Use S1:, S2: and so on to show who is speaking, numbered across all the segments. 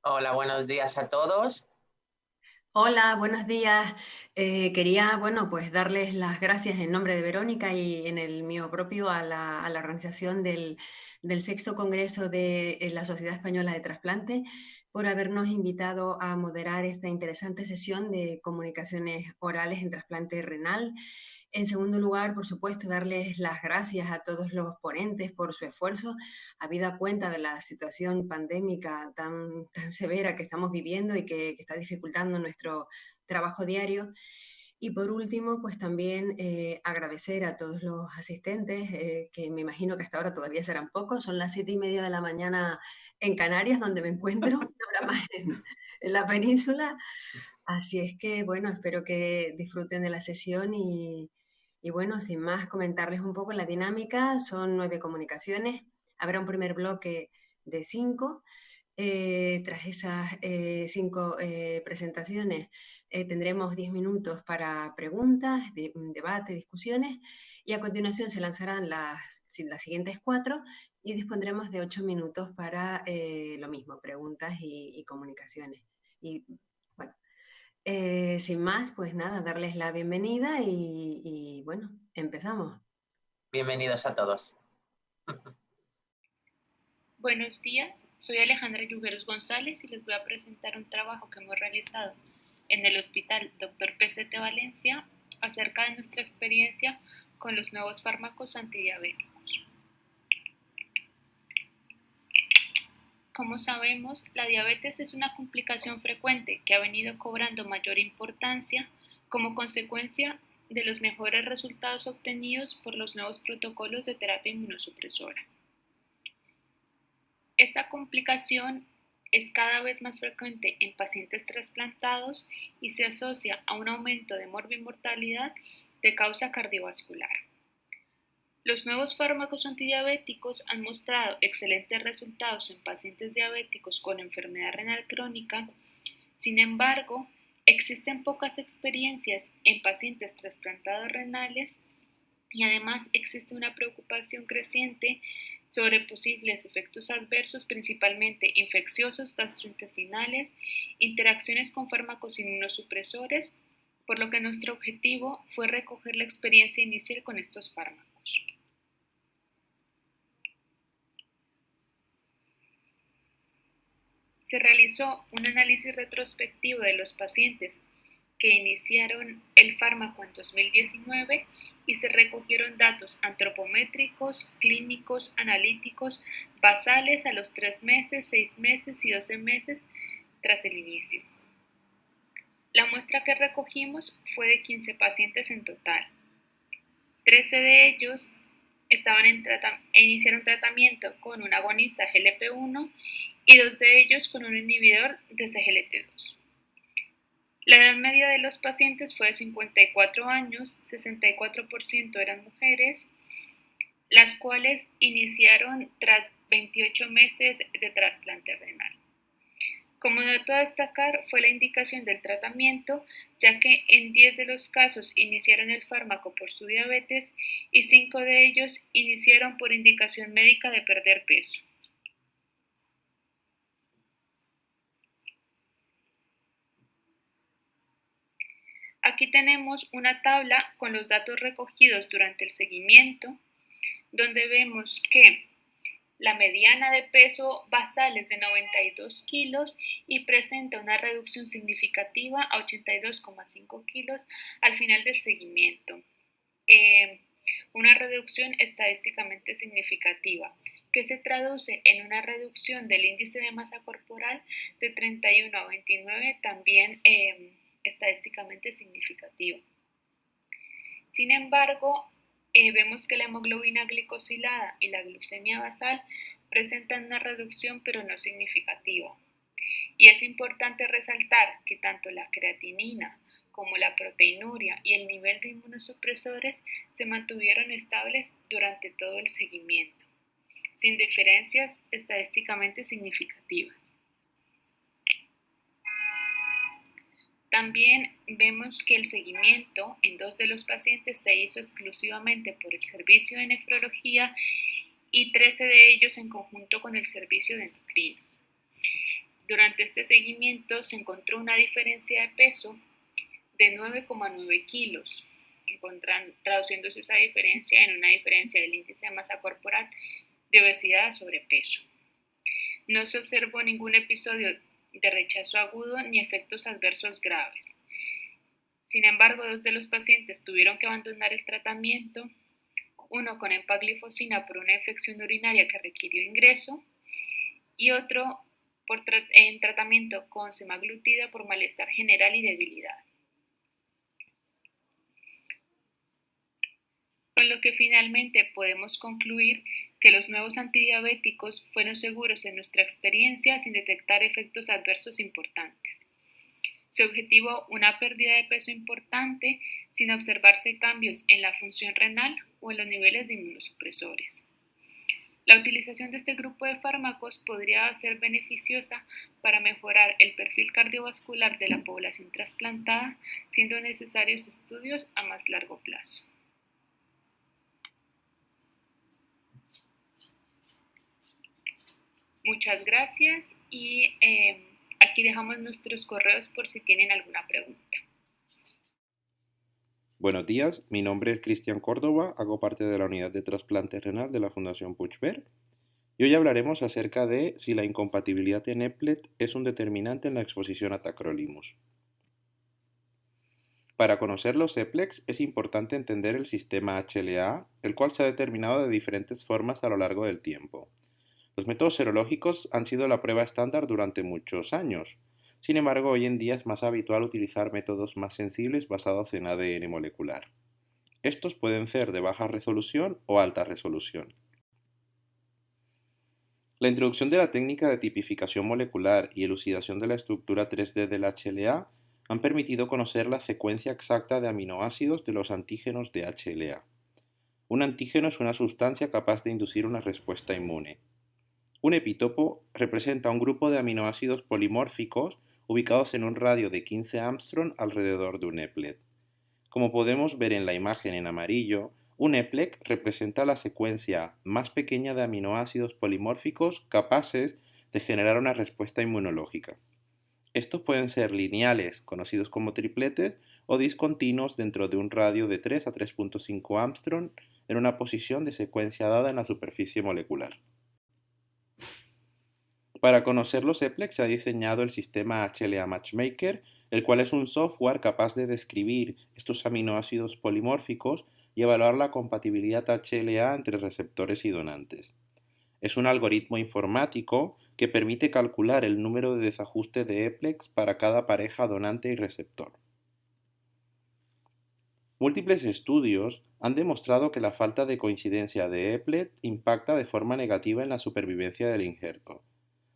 S1: Hola, buenos días a todos.
S2: Hola, buenos días. Quería, bueno, pues darles las gracias en nombre de Verónica y en el mío propio a la organización del sexto Congreso de la Sociedad Española de Trasplante por habernos invitado a moderar esta interesante sesión de comunicaciones orales en trasplante renal. En segundo lugar, por supuesto, darles las gracias a todos los ponentes por su esfuerzo, habida cuenta de la situación pandémica tan severa que estamos viviendo y que está dificultando nuestro trabajo diario. Y por último, pues también agradecer a todos los asistentes, que me imagino que hasta ahora todavía serán pocos. Son las 7:30 de la mañana en Canarias, donde me encuentro, una hora más en la península. Así es que, bueno, espero que disfruten de la sesión y bueno, sin más, comentarles un poco la dinámica. Son 9 comunicaciones. Habrá un primer bloque de 5. Tras esas 5 presentaciones, tendremos 10 minutos para preguntas, debate, discusiones, y a continuación se lanzarán las siguientes 4 y dispondremos de 8 minutos para lo mismo, preguntas y comunicaciones. Y bueno, sin más, pues nada, darles la bienvenida y bueno, empezamos.
S1: Bienvenidos a todos.
S3: Buenos días, soy Alejandra Yugueros González y les voy a presentar un trabajo que hemos realizado en el Hospital Dr. PCT Valencia acerca de nuestra experiencia con los nuevos fármacos antidiabéticos. Como sabemos, la diabetes es una complicación frecuente que ha venido cobrando mayor importancia como consecuencia de los mejores resultados obtenidos por los nuevos protocolos de terapia inmunosupresora. Esta complicación es cada vez más frecuente en pacientes trasplantados y se asocia a un aumento de morbimortalidad de causa cardiovascular. Los nuevos fármacos antidiabéticos han mostrado excelentes resultados en pacientes diabéticos con enfermedad renal crónica. Sin embargo, existen pocas experiencias en pacientes trasplantados renales y además existe una preocupación creciente sobre posibles efectos adversos, principalmente infecciosos, gastrointestinales, interacciones con fármacos inmunosupresores, por lo que nuestro objetivo fue recoger la experiencia inicial con estos fármacos. Se realizó un análisis retrospectivo de los pacientes que iniciaron el fármaco en 2019 y se recogieron datos antropométricos, clínicos, analíticos, basales a los 3 meses, 6 meses y 12 meses tras el inicio. La muestra que recogimos fue de 15 pacientes en total. 13 de ellos iniciaron tratamiento con un agonista GLP-1 y 2 de ellos con un inhibidor de CGLT2. La edad media de los pacientes fue de 54 años, 64% eran mujeres, las cuales iniciaron tras 28 meses de trasplante renal. Como dato a destacar fue la indicación del tratamiento, ya que en 10 de los casos iniciaron el fármaco por su diabetes y 5 de ellos iniciaron por indicación médica de perder peso. Aquí tenemos una tabla con los datos recogidos durante el seguimiento, donde vemos que la mediana de peso basal es de 92 kilos y presenta una reducción significativa a 82,5 kilos al final del seguimiento. Una reducción estadísticamente significativa que se traduce en una reducción del índice de masa corporal de 31 a 29, también estadísticamente significativa. Sin embargo, vemos que la hemoglobina glicosilada y la glucemia basal presentan una reducción pero no significativa. Y es importante resaltar que tanto la creatinina como la proteinuria y el nivel de inmunosupresores se mantuvieron estables durante todo el seguimiento, sin diferencias estadísticamente significativas. También vemos que el seguimiento en 2 de los pacientes se hizo exclusivamente por el servicio de nefrología y 13 de ellos en conjunto con el servicio de endocrino. Durante este seguimiento se encontró una diferencia de peso de 9,9 kilos, traduciéndose esa diferencia en una diferencia del índice de masa corporal de obesidad a sobrepeso. No se observó ningún episodio de rechazo agudo ni efectos adversos graves. Sin embargo, 2 de los pacientes tuvieron que abandonar el tratamiento, uno con empaglifosina por una infección urinaria que requirió ingreso y otro en tratamiento con semaglutida por malestar general y debilidad. Con lo que finalmente podemos concluir que los nuevos antidiabéticos fueron seguros en nuestra experiencia sin detectar efectos adversos importantes. Se objetivó una pérdida de peso importante sin observarse cambios en la función renal o en los niveles de inmunosupresores. La utilización de este grupo de fármacos podría ser beneficiosa para mejorar el perfil cardiovascular de la población trasplantada, siendo necesarios estudios a más largo plazo. Muchas gracias y aquí dejamos nuestros correos por si tienen alguna pregunta.
S4: Buenos días, mi nombre es Cristian Córdoba, hago parte de la unidad de trasplante renal de la Fundación Puigverd y hoy hablaremos acerca de si la incompatibilidad en EPLET es un determinante en la exposición a tacrolimus. Para conocer los EPLEX es importante entender el sistema HLA, el cual se ha determinado de diferentes formas a lo largo del tiempo. Los métodos serológicos han sido la prueba estándar durante muchos años. Sin embargo, hoy en día es más habitual utilizar métodos más sensibles basados en ADN molecular. Estos pueden ser de baja resolución o alta resolución. La introducción de la técnica de tipificación molecular y elucidación de la estructura 3D del HLA han permitido conocer la secuencia exacta de aminoácidos de los antígenos de HLA. Un antígeno es una sustancia capaz de inducir una respuesta inmune. Un epitopo representa un grupo de aminoácidos polimórficos ubicados en un radio de 15 Armstrong alrededor de un EPLET. Como podemos ver en la imagen en amarillo, un EPLEC representa la secuencia más pequeña de aminoácidos polimórficos capaces de generar una respuesta inmunológica. Estos pueden ser lineales, conocidos como tripletes, o discontinuos dentro de un radio de 3 a 3.5 Armstrong en una posición de secuencia dada en la superficie molecular. Para conocer los EPLEX se ha diseñado el sistema HLA Matchmaker, el cual es un software capaz de describir estos aminoácidos polimórficos y evaluar la compatibilidad HLA entre receptores y donantes. Es un algoritmo informático que permite calcular el número de desajuste de EPLEX para cada pareja donante y receptor. Múltiples estudios han demostrado que la falta de coincidencia de EPLET impacta de forma negativa en la supervivencia del injerto,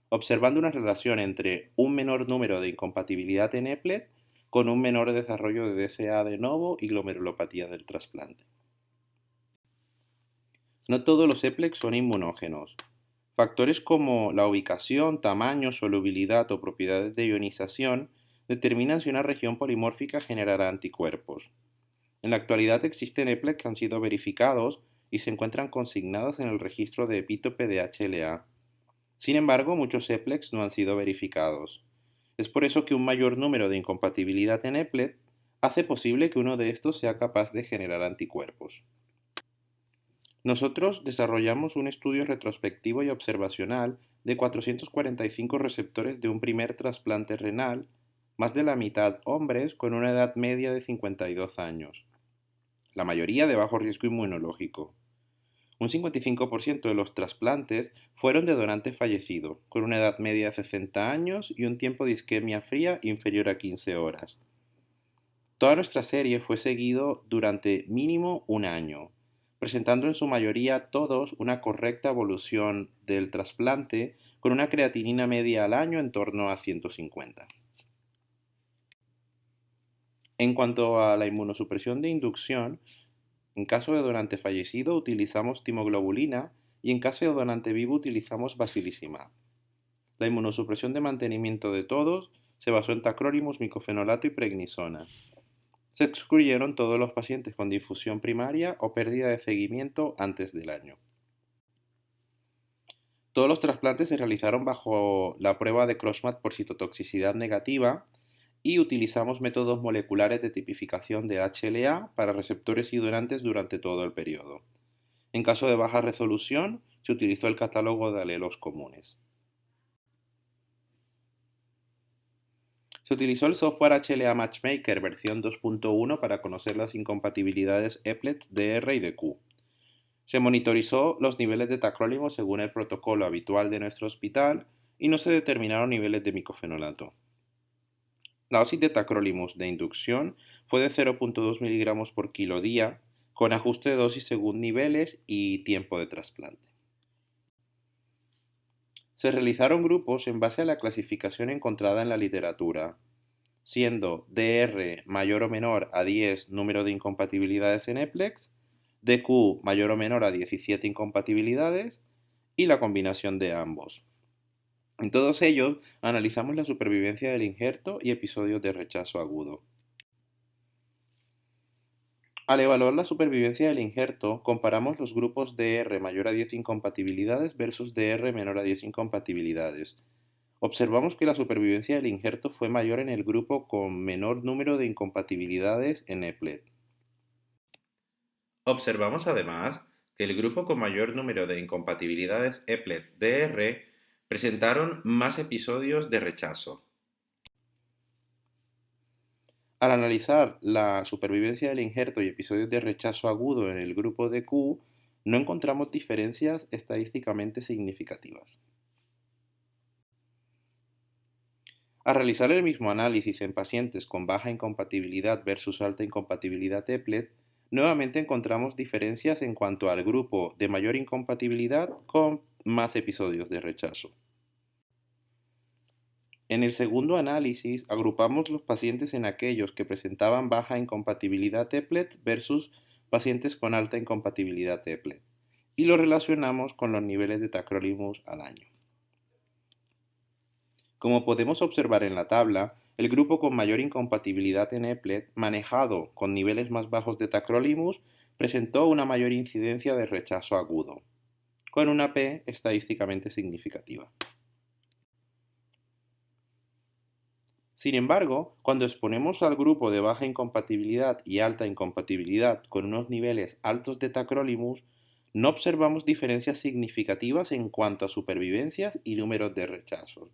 S4: observando una relación entre un menor número de incompatibilidad en EPLET con un menor desarrollo de DCA de novo y glomerulopatía del trasplante. No todos los EPLEX son inmunógenos. Factores como la ubicación, tamaño, solubilidad o propiedades de ionización determinan si una región polimórfica generará anticuerpos. En la actualidad existen EPLEX que han sido verificados y se encuentran consignados en el registro de epítope de HLA. Sin embargo, muchos EPLEX no han sido verificados. Es por eso que un mayor número de incompatibilidad en EPLET hace posible que uno de estos sea capaz de generar anticuerpos. Nosotros desarrollamos un estudio retrospectivo y observacional de 445 receptores de un primer trasplante renal, más de la mitad hombres con una edad media de 52 años, la mayoría de bajo riesgo inmunológico. Un 55% de los trasplantes fueron de donante fallecido, con una edad media de 60 años y un tiempo de isquemia fría inferior a 15 horas. Toda nuestra serie fue seguido durante mínimo un año, presentando en su mayoría todos una correcta evolución del trasplante con una creatinina media al año en torno a 150. En cuanto a la inmunosupresión de inducción, en caso de donante fallecido utilizamos timoglobulina y en caso de donante vivo utilizamos basilizumab. La inmunosupresión de mantenimiento de todos se basó en tacrolimus, micofenolato y prednisona. Se excluyeron todos los pacientes con difusión primaria o pérdida de seguimiento antes del año. Todos los trasplantes se realizaron bajo la prueba de CROSSMAT por citotoxicidad negativa y utilizamos métodos moleculares de tipificación de HLA para receptores y donantes durante todo el periodo. En caso de baja resolución, se utilizó el catálogo de alelos comunes. Se utilizó el software HLA Matchmaker versión 2.1 para conocer las incompatibilidades EPLET, DR y DQ. Se monitorizó los niveles de tacrolimus según el protocolo habitual de nuestro hospital y no se determinaron niveles de micofenolato. La dosis de tacrolimus de inducción fue de 0.2 mg por kilo día, con ajuste de dosis según niveles y tiempo de trasplante. Se realizaron grupos en base a la clasificación encontrada en la literatura, siendo DR mayor o menor a 10 número de incompatibilidades en EPLEX, DQ mayor o menor a 17 incompatibilidades y la combinación de ambos. En todos ellos analizamos la supervivencia del injerto y episodios de rechazo agudo. Al evaluar la supervivencia del injerto, comparamos los grupos DR mayor a 10 incompatibilidades versus DR menor a 10 incompatibilidades. Observamos que la supervivencia del injerto fue mayor en el grupo con menor número de incompatibilidades en EPLET. Observamos además que el grupo con mayor número de incompatibilidades EPLET-DR presentaron más episodios de rechazo. Al analizar la supervivencia del injerto y episodios de rechazo agudo en el grupo de Q, no encontramos diferencias estadísticamente significativas. Al realizar el mismo análisis en pacientes con baja incompatibilidad versus alta incompatibilidad EPLET, nuevamente encontramos diferencias en cuanto al grupo de mayor incompatibilidad con más episodios de rechazo. En el segundo análisis, agrupamos los pacientes en aquellos que presentaban baja incompatibilidad EPLET versus pacientes con alta incompatibilidad EPLET y lo relacionamos con los niveles de tacrolimus al año. Como podemos observar en la tabla, el grupo con mayor incompatibilidad en EPLET, manejado con niveles más bajos de tacrolimus, presentó una mayor incidencia de rechazo agudo, con una P estadísticamente significativa. Sin embargo, cuando exponemos al grupo de baja incompatibilidad y alta incompatibilidad con unos niveles altos de tacrolimus, no observamos diferencias significativas en cuanto a supervivencias y números de rechazos.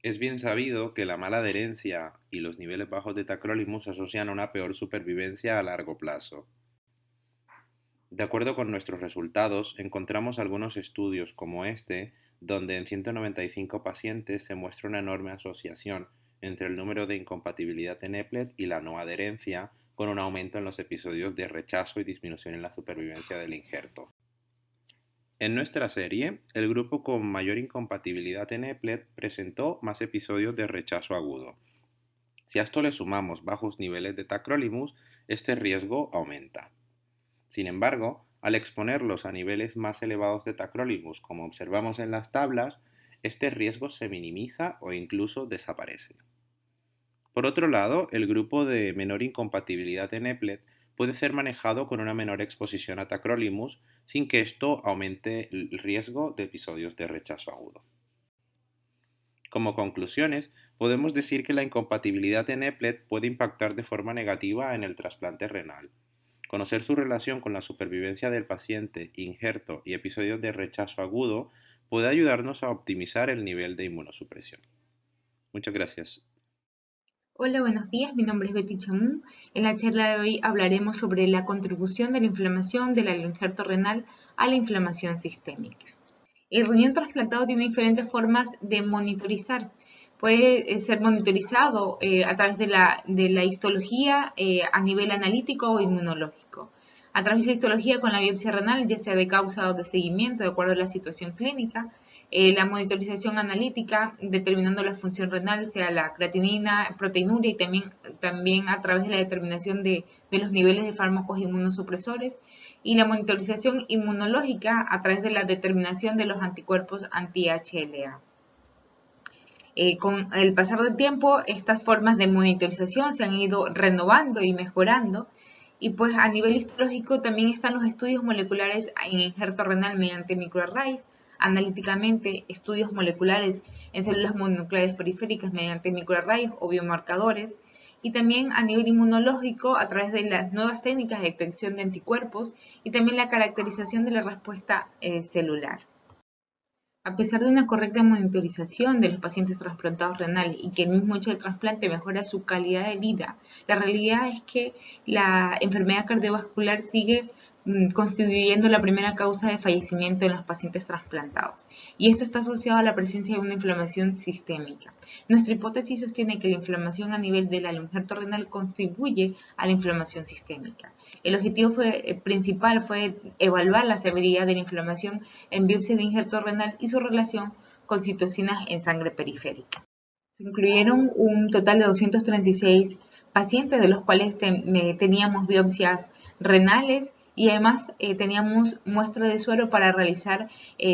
S4: Es bien sabido que la mala adherencia y los niveles bajos de tacrolimus se asocian a una peor supervivencia a largo plazo. De acuerdo con nuestros resultados, encontramos algunos estudios como este, donde en 195 pacientes se muestra una enorme asociación entre el número de incompatibilidad en EPLET y la no adherencia, con un aumento en los episodios de rechazo y disminución en la supervivencia del injerto. En nuestra serie, el grupo con mayor incompatibilidad en EPLET presentó más episodios de rechazo agudo. Si a esto le sumamos bajos niveles de tacrolimus, este riesgo aumenta. Sin embargo, al exponerlos a niveles más elevados de tacrolimus, como observamos en las tablas, este riesgo se minimiza o incluso desaparece. Por otro lado, el grupo de menor incompatibilidad en EPLET puede ser manejado con una menor exposición a tacrolimus sin que esto aumente el riesgo de episodios de rechazo agudo. Como conclusiones, podemos decir que la incompatibilidad en EPLET puede impactar de forma negativa en el trasplante renal. Conocer su relación con la supervivencia del paciente, injerto y episodios de rechazo agudo puede ayudarnos a optimizar el nivel de inmunosupresión. Muchas gracias.
S5: Hola, buenos días. Mi nombre es Betty Chamú. En la charla de hoy hablaremos sobre la contribución de la inflamación del injerto renal a la inflamación sistémica. El riñón trasplantado tiene diferentes formas de monitorizar. Puede ser monitorizado a través de la histología a nivel analítico o inmunológico. A través de la histología con la biopsia renal, ya sea de causa o de seguimiento, de acuerdo a la situación clínica. La monitorización analítica, determinando la función renal, sea la creatinina, proteinuria, y también a través de la determinación de los niveles de fármacos inmunosupresores. Y la monitorización inmunológica a través de la determinación de los anticuerpos anti-HLA. Con el pasar del tiempo, estas formas de monitorización se han ido renovando y mejorando, Y pues a nivel histológico también están los estudios moleculares en injerto renal mediante microarrays, analíticamente estudios moleculares en células mononucleares periféricas mediante microarrays o biomarcadores, y también a nivel inmunológico a través de las nuevas técnicas de detección de anticuerpos y también la caracterización de la respuesta celular. A pesar de una correcta monitorización de los pacientes trasplantados renales y que el mismo hecho del trasplante mejora su calidad de vida, la realidad es que la enfermedad cardiovascular sigue constituyendo la primera causa de fallecimiento en los pacientes trasplantados, y esto está asociado a la presencia de una inflamación sistémica. Nuestra hipótesis sostiene que la inflamación a nivel del injerto renal contribuye a la inflamación sistémica. El objetivo principal fue evaluar la severidad de la inflamación en biopsias de injerto renal y su relación con citocinas en sangre periférica. Se incluyeron un total de 236 pacientes, de los cuales teníamos biopsias renales y además teníamos muestra de suero para realizar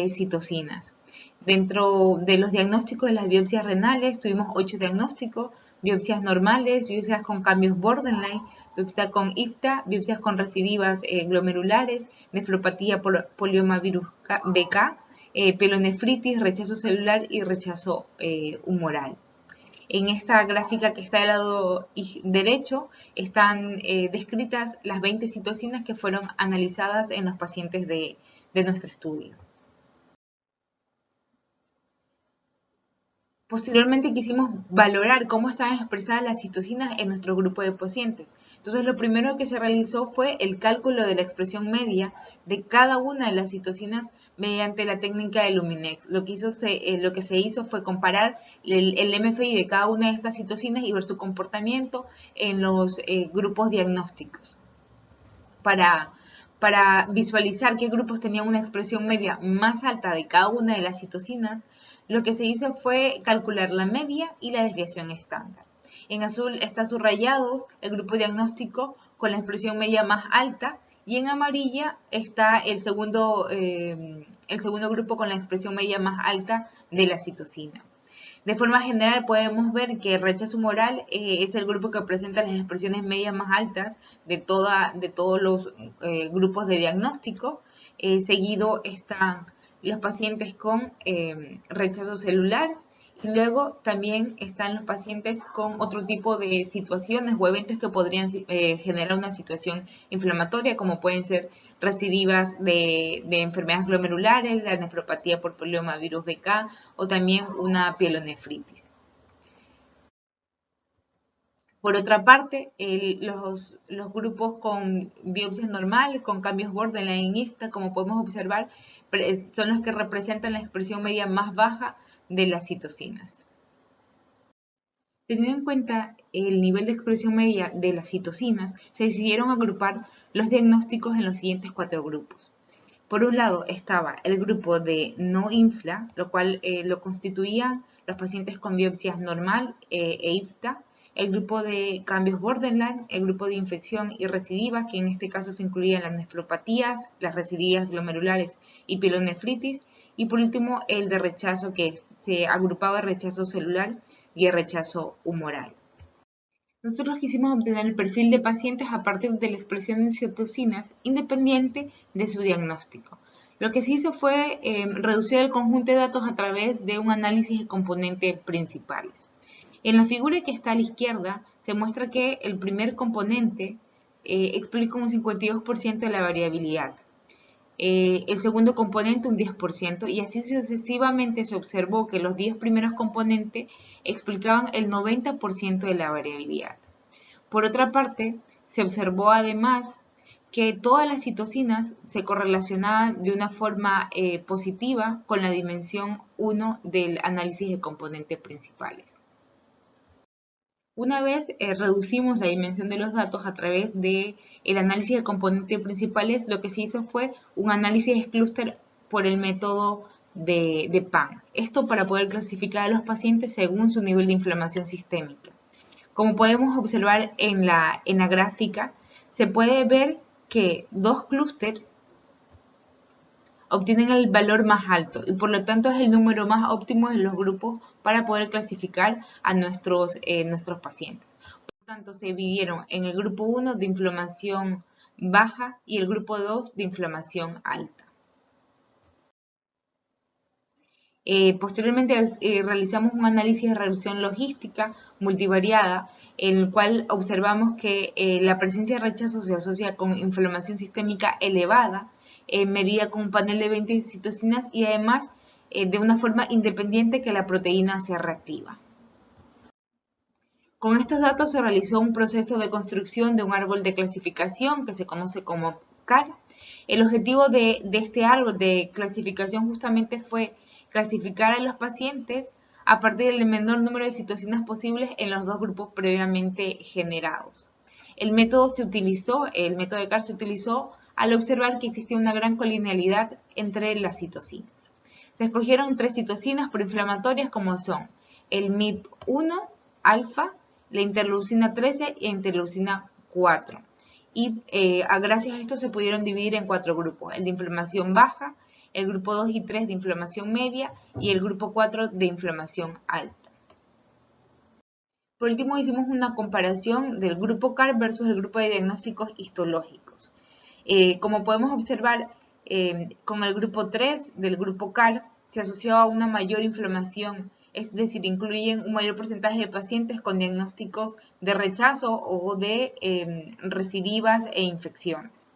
S5: citocinas. Dentro de los diagnósticos de las biopsias renales tuvimos 8 diagnósticos: biopsias normales, biopsias con cambios borderline, biopsia con IFTA, biopsias con recidivas glomerulares, nefropatía por poliomavirus BK, pielonefritis, rechazo celular y rechazo humoral. En esta gráfica que está del lado derecho están descritas las 20 citocinas que fueron analizadas en los pacientes de nuestro estudio. Posteriormente quisimos valorar cómo estaban expresadas las citocinas en nuestro grupo de pacientes. Entonces lo primero que se realizó fue el cálculo de la expresión media de cada una de las citocinas mediante la técnica de Luminex. Lo que se hizo fue comparar el MFI de cada una de estas citocinas y ver su comportamiento en los grupos diagnósticos. Para visualizar qué grupos tenían una expresión media más alta de cada una de las citocinas, lo que se hizo fue calcular la media y la desviación estándar. En azul está subrayados el grupo diagnóstico con la expresión media más alta, y en amarilla está el segundo grupo con la expresión media más alta de la citocina. De forma general podemos ver que el rechazo humoral es el grupo que presenta las expresiones medias más altas de todos los grupos de diagnóstico. Seguido están los pacientes con rechazo celular, y luego también están los pacientes con otro tipo de situaciones o eventos que podrían generar una situación inflamatoria, como pueden ser recidivas de enfermedades glomerulares, la nefropatía por poliomavirus BK o también una pielonefritis. Por otra parte, los grupos con biopsias normal, con cambios borderline en IFTA, como podemos observar, son los que representan la expresión media más baja de las citocinas. Teniendo en cuenta el nivel de expresión media de las citocinas, se decidieron agrupar los diagnósticos en los siguientes 4 grupos. Por un lado estaba el grupo de no infla, lo cual lo constituían los pacientes con biopsias normal e IFTA, el grupo de cambios borderline, el grupo de infección y recidivas, que en este caso se incluían las nefropatías, las recidivas glomerulares y pielonefritis, y por último el de rechazo, que se agrupaba rechazo celular y el rechazo humoral. Nosotros quisimos obtener el perfil de pacientes a partir de la expresión de citocinas independiente de su diagnóstico. Lo que se hizo fue reducir el conjunto de datos a través de un análisis de componentes principales. En la figura que está a la izquierda se muestra que el primer componente explica un 52% de la variabilidad, el segundo componente un 10%, y así sucesivamente se observó que los 10 primeros componentes explicaban el 90% de la variabilidad. Por otra parte, se observó además que todas las citocinas se correlacionaban de una forma positiva con la dimensión 1 del análisis de componentes principales. Una vez reducimos la dimensión de los datos a través del análisis de componentes principales, lo que se hizo fue un análisis de clúster por el método de PAN. Esto para poder clasificar a los pacientes según su nivel de inflamación sistémica. Como podemos observar en la gráfica, se puede ver que 2 clústeres obtienen el valor más alto y por lo tanto es el número más óptimo de los grupos para poder clasificar a nuestros pacientes. tanto, se dividieron en el grupo 1 de inflamación baja y el grupo 2 de inflamación alta. Posteriormente realizamos un análisis de regresión logística multivariada, en el cual observamos que la presencia de rechazo se asocia con inflamación sistémica elevada, medida con un panel de 20 citocinas y además de una forma independiente que la proteína sea reactiva. Con estos datos se realizó un proceso de construcción de un árbol de clasificación que se conoce como CAR. El objetivo de este árbol de clasificación justamente fue clasificar a los pacientes a partir del menor número de citocinas posibles en los dos grupos previamente generados. El método de CAR se utilizó al observar que existía una gran colinealidad entre las citocinas. Se escogieron 3 citocinas proinflamatorias como son el MIP1 alfa, la interleucina 13 e interleucina 4. Y gracias a esto se pudieron dividir en 4 grupos: el de inflamación baja, el grupo 2 y 3 de inflamación media y el grupo 4 de inflamación alta. Por último, hicimos una comparación del grupo CAR versus el grupo de diagnósticos histológicos. Como podemos observar, con el grupo 3 del grupo CAR se asoció a una mayor inflamación, es decir, incluyen un mayor porcentaje de pacientes con diagnósticos de rechazo o de recidivas e infecciones.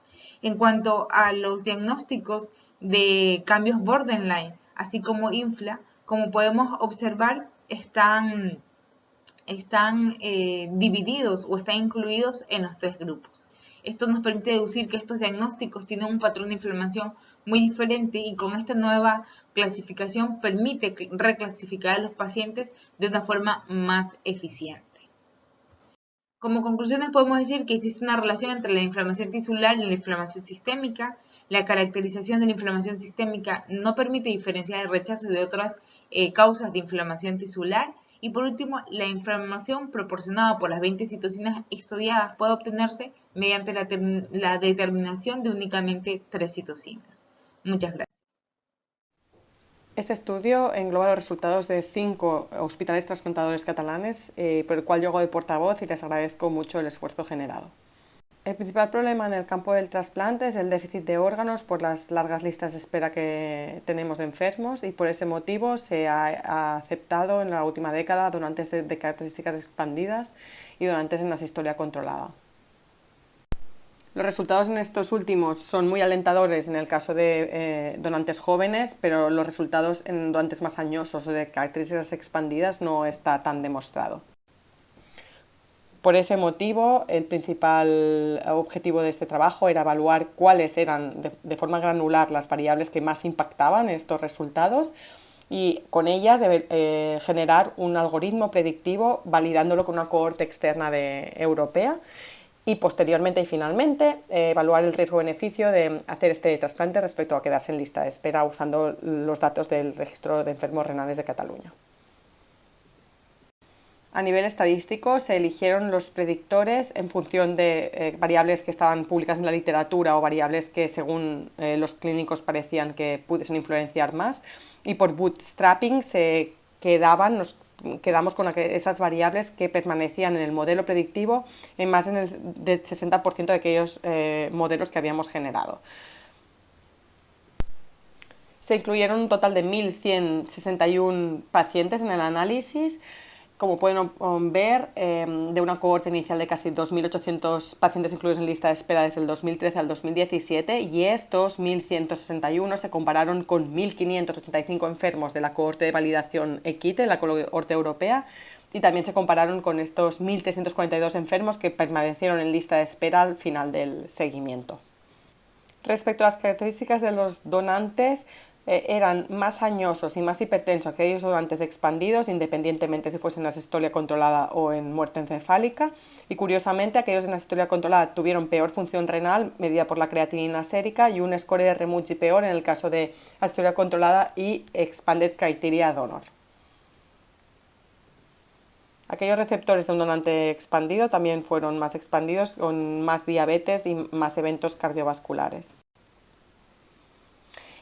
S5: En cuanto a los diagnósticos de cambios borderline, así como INFLA, como podemos observar, están divididos o están incluidos en los 3 grupos. Esto nos permite deducir que estos diagnósticos tienen un patrón de inflamación muy diferente y con esta nueva clasificación permite reclasificar a los pacientes de una forma más eficiente. Como conclusiones podemos decir que existe una relación entre la inflamación tisular y la inflamación sistémica. La caracterización de la inflamación sistémica no permite diferenciar el rechazo de otras causas de inflamación tisular. Y por último, la inflamación proporcionada por las 20 citocinas estudiadas puede obtenerse mediante la determinación de únicamente 3 citocinas. Muchas gracias.
S6: Este estudio engloba los resultados de 5 hospitales trasplantadores catalanes, por el cual yo hago de portavoz y les agradezco mucho el esfuerzo generado. El principal problema en el campo del trasplante es el déficit de órganos por las largas listas de espera que tenemos de enfermos, y por ese motivo se ha aceptado en la última década donantes de características expandidas y donantes en asistolia controlada. Los resultados en estos últimos son muy alentadores en el caso de donantes jóvenes, pero los resultados en donantes más añosos o de características expandidas no está tan demostrado. Por ese motivo, el principal objetivo de este trabajo era evaluar cuáles eran de forma granular las variables que más impactaban en estos resultados y con ellas generar un algoritmo predictivo validándolo con una cohorte externa europea y posteriormente y finalmente evaluar el riesgo-beneficio de hacer este trasplante respecto a quedarse en lista de espera usando los datos del Registro de Enfermos Renales de Cataluña. A nivel estadístico se eligieron los predictores en función de variables que estaban publicadas en la literatura o variables que según los clínicos parecían que pudiesen influenciar más, y por bootstrapping nos quedamos con esas variables que permanecían en el modelo predictivo en más del 60% de aquellos modelos que habíamos generado. Se incluyeron un total de 1.161 pacientes en el análisis. Como pueden ver, de una cohorte inicial de casi 2.800 pacientes incluidos en lista de espera desde el 2013 al 2017, y estos 1.161 se compararon con 1.585 enfermos de la cohorte de validación EQUITE, la cohorte europea, y también se compararon con estos 1.342 enfermos que permanecieron en lista de espera al final del seguimiento. Respecto a las características de los donantes, eran más añosos y más hipertensos que aquellos donantes expandidos, independientemente si fuesen en asistolia controlada o en muerte encefálica, y curiosamente aquellos en asistolia controlada tuvieron peor función renal medida por la creatinina sérica y un score de Remucci peor en el caso de asistolia controlada y Expanded Criteria Donor. Aquellos receptores de un donante expandido también fueron más expandidos, con más diabetes y más eventos cardiovasculares.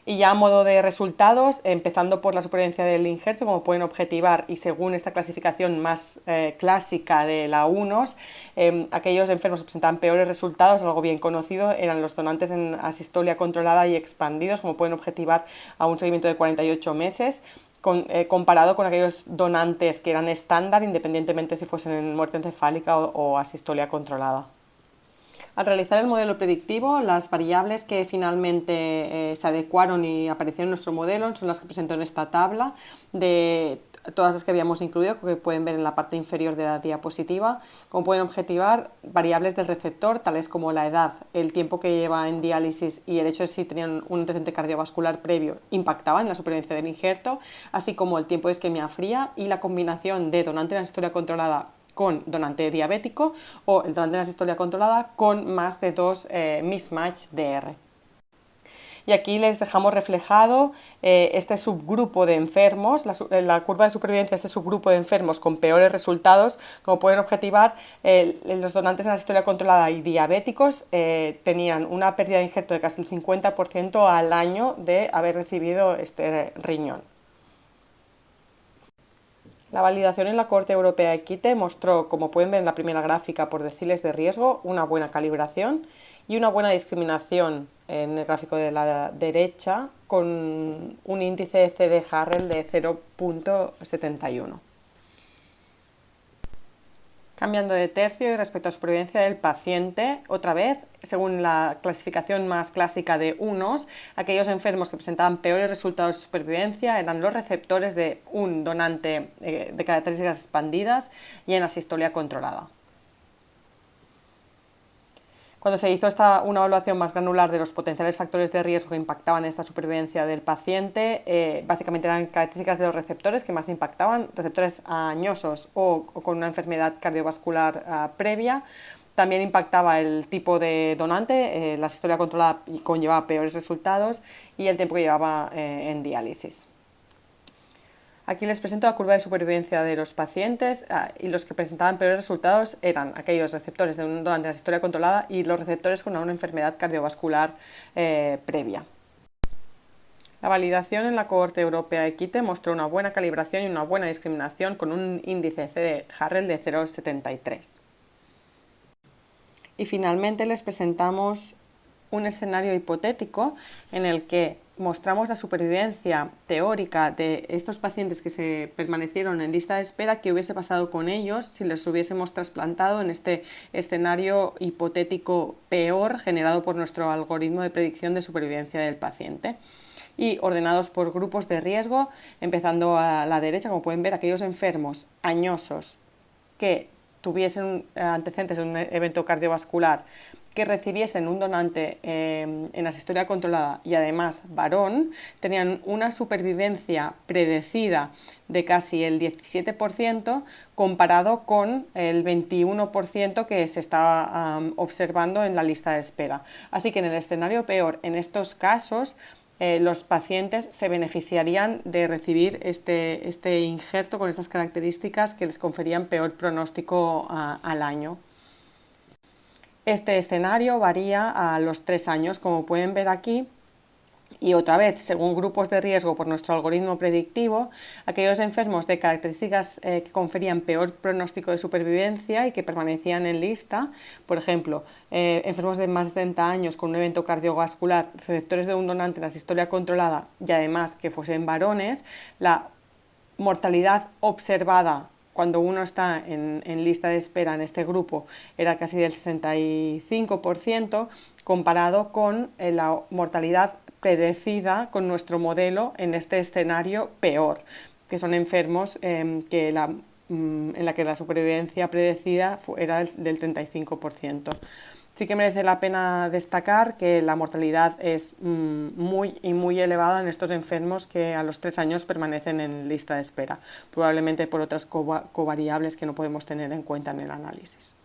S6: Y ya a modo de resultados, empezando por la supervivencia del injerto, como pueden objetivar, y según esta clasificación más clásica de la UNOS, aquellos enfermos que presentaban peores resultados, algo bien conocido, eran los donantes en asistolia controlada y expandidos, como pueden objetivar a un seguimiento de 48 meses, comparado con aquellos donantes que eran estándar, independientemente si fuesen en muerte encefálica o asistolia controlada. Al realizar el modelo predictivo, las variables que finalmente se adecuaron y aparecieron en nuestro modelo son las que presento en esta tabla, de todas las que habíamos incluido, que pueden ver en la parte inferior de la diapositiva. Como pueden objetivar, variables del receptor, tales como la edad, el tiempo que lleva en diálisis y el hecho de si tenían un antecedente cardiovascular previo, impactaban en la supervivencia del injerto, así como el tiempo de isquemia fría y la combinación de donante en asistolia controlada con donante diabético o el donante en asistolia controlada con más de 2 mismatch DR. Y aquí les dejamos reflejado este subgrupo de enfermos, la curva de supervivencia de este subgrupo de enfermos con peores resultados. Como pueden objetivar, los donantes en asistolia controlada y diabéticos tenían una pérdida de injerto de casi el 50% al año de haber recibido este riñón. La validación en la Corte Europea Equite mostró, como pueden ver en la primera gráfica por deciles de riesgo, una buena calibración y una buena discriminación en el gráfico de la derecha, con un índice de CD-Harrell de 0.71. Cambiando de tercio y respecto a supervivencia del paciente, otra vez, según la clasificación más clásica de UNOS, aquellos enfermos que presentaban peores resultados de supervivencia eran los receptores de un donante de características expandidas y en asistolia controlada. Cuando se hizo una evaluación más granular de los potenciales factores de riesgo que impactaban en esta supervivencia del paciente, básicamente eran características de los receptores que más impactaban, receptores añosos o con una enfermedad cardiovascular previa. También impactaba el tipo de donante, la asistolia controlada conllevaba peores resultados y el tiempo que llevaba en diálisis. Aquí les presento la curva de supervivencia de los pacientes y los que presentaban peores resultados eran aquellos receptores de un donante de asistolia controlada y los receptores con una enfermedad cardiovascular previa. La validación en la Cohorte Europea Equite mostró una buena calibración y una buena discriminación con un índice CD-Harrell de 0.73. Y finalmente les presentamos un escenario hipotético en el que mostramos la supervivencia teórica de estos pacientes que se permanecieron en lista de espera, que hubiese pasado con ellos si les hubiésemos trasplantado en este escenario hipotético peor generado por nuestro algoritmo de predicción de supervivencia del paciente. Y ordenados por grupos de riesgo, empezando a la derecha, como pueden ver, aquellos enfermos añosos que tuviesen antecedentes de un evento cardiovascular, que recibiesen un donante en asistolia controlada y además varón, tenían una supervivencia predecida de casi el 17% comparado con el 21% que se estaba observando en la lista de espera. Así que en el escenario peor, en estos casos, los pacientes se beneficiarían de recibir este injerto con estas características que les conferían peor pronóstico al año. Este escenario varía a los 3 años, como pueden ver aquí, y otra vez, según grupos de riesgo por nuestro algoritmo predictivo, aquellos enfermos de características que conferían peor pronóstico de supervivencia y que permanecían en lista, por ejemplo, enfermos de más de 70 años con un evento cardiovascular, receptores de un donante en asistolia controlada y además que fuesen varones, la mortalidad observada cuando uno está en lista de espera en este grupo era casi del 65%, comparado con la mortalidad predecida con nuestro modelo en este escenario peor, que son enfermos en la que la supervivencia predecida era del 35%. Sí que merece la pena destacar que la mortalidad es muy elevada en estos enfermos que a los 3 años permanecen en lista de espera, probablemente por otras covariables que no podemos tener en cuenta en el análisis.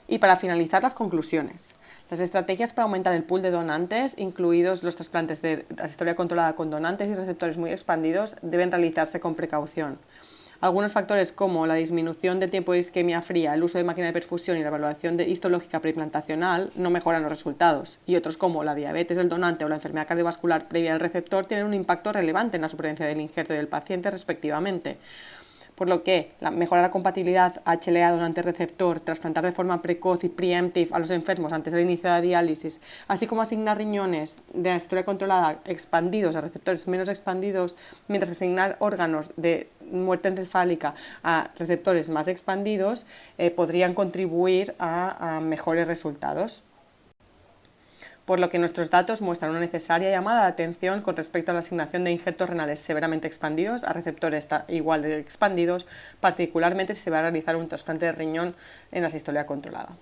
S6: Y para finalizar, las conclusiones. Las estrategias para aumentar el pool de donantes, incluidos los trasplantes de asistolia controlada con donantes y receptores muy expandidos, deben realizarse con precaución. Algunos factores como la disminución del tiempo de isquemia fría, el uso de máquina de perfusión y la evaluación histológica preimplantacional no mejoran los resultados, y otros como la diabetes del donante o la enfermedad cardiovascular previa al receptor tienen un impacto relevante en la supervivencia del injerto y del paciente respectivamente. Por lo que mejorar la compatibilidad HLA donante-receptor, trasplantar de forma precoz y preemptive a los enfermos antes del inicio de la diálisis, así como asignar riñones de historia controlada expandidos a receptores menos expandidos, mientras que asignar órganos de muerte encefálica a receptores más expandidos, podrían contribuir a mejores resultados. Por lo que nuestros datos muestran una necesaria llamada de atención con respecto a la asignación de injertos renales severamente expandidos a receptores igual de expandidos, particularmente si se va a realizar un trasplante de riñón en asistolia controlada.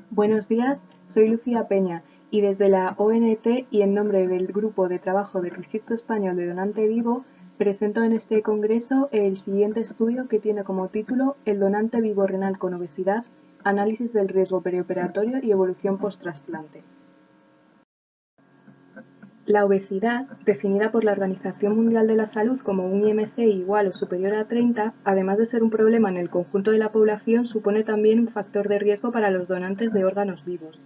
S7: Buenos días, soy Lucía Peña y desde la ONT y en nombre del Grupo de Trabajo del Registro Español de Donante Vivo presento en este congreso el siguiente estudio que tiene como título El donante vivo renal con obesidad, análisis del riesgo perioperatorio y evolución post-trasplante. La obesidad, definida por la Organización Mundial de la Salud como un IMC igual o superior a 30, además de ser un problema en el conjunto de la población, supone también un factor de riesgo para los donantes de órganos vivos.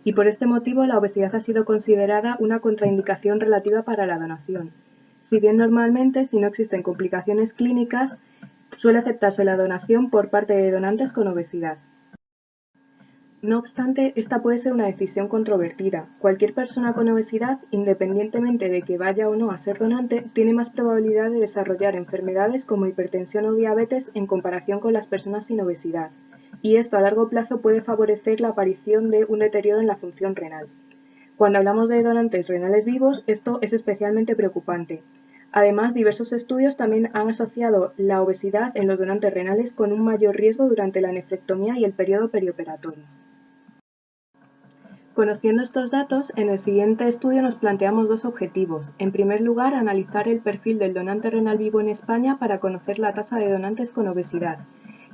S7: Y por este motivo la obesidad ha sido considerada una contraindicación relativa para la donación. Si bien normalmente, si no existen complicaciones clínicas, suele aceptarse la donación por parte de donantes con obesidad. No obstante, esta puede ser una decisión controvertida. Cualquier persona con obesidad, independientemente de que vaya o no a ser donante, tiene más probabilidad de desarrollar enfermedades como hipertensión o diabetes en comparación con las personas sin obesidad, y esto a largo plazo puede favorecer la aparición de un deterioro en la función renal. Cuando hablamos de donantes renales vivos, esto es especialmente preocupante. Además, diversos estudios también han asociado la obesidad en los donantes renales con un mayor riesgo durante la nefrectomía y el periodo perioperatorio. Conociendo estos datos, en el siguiente estudio nos planteamos dos objetivos. En primer lugar, analizar el perfil del donante renal vivo en España para conocer la tasa de donantes con obesidad.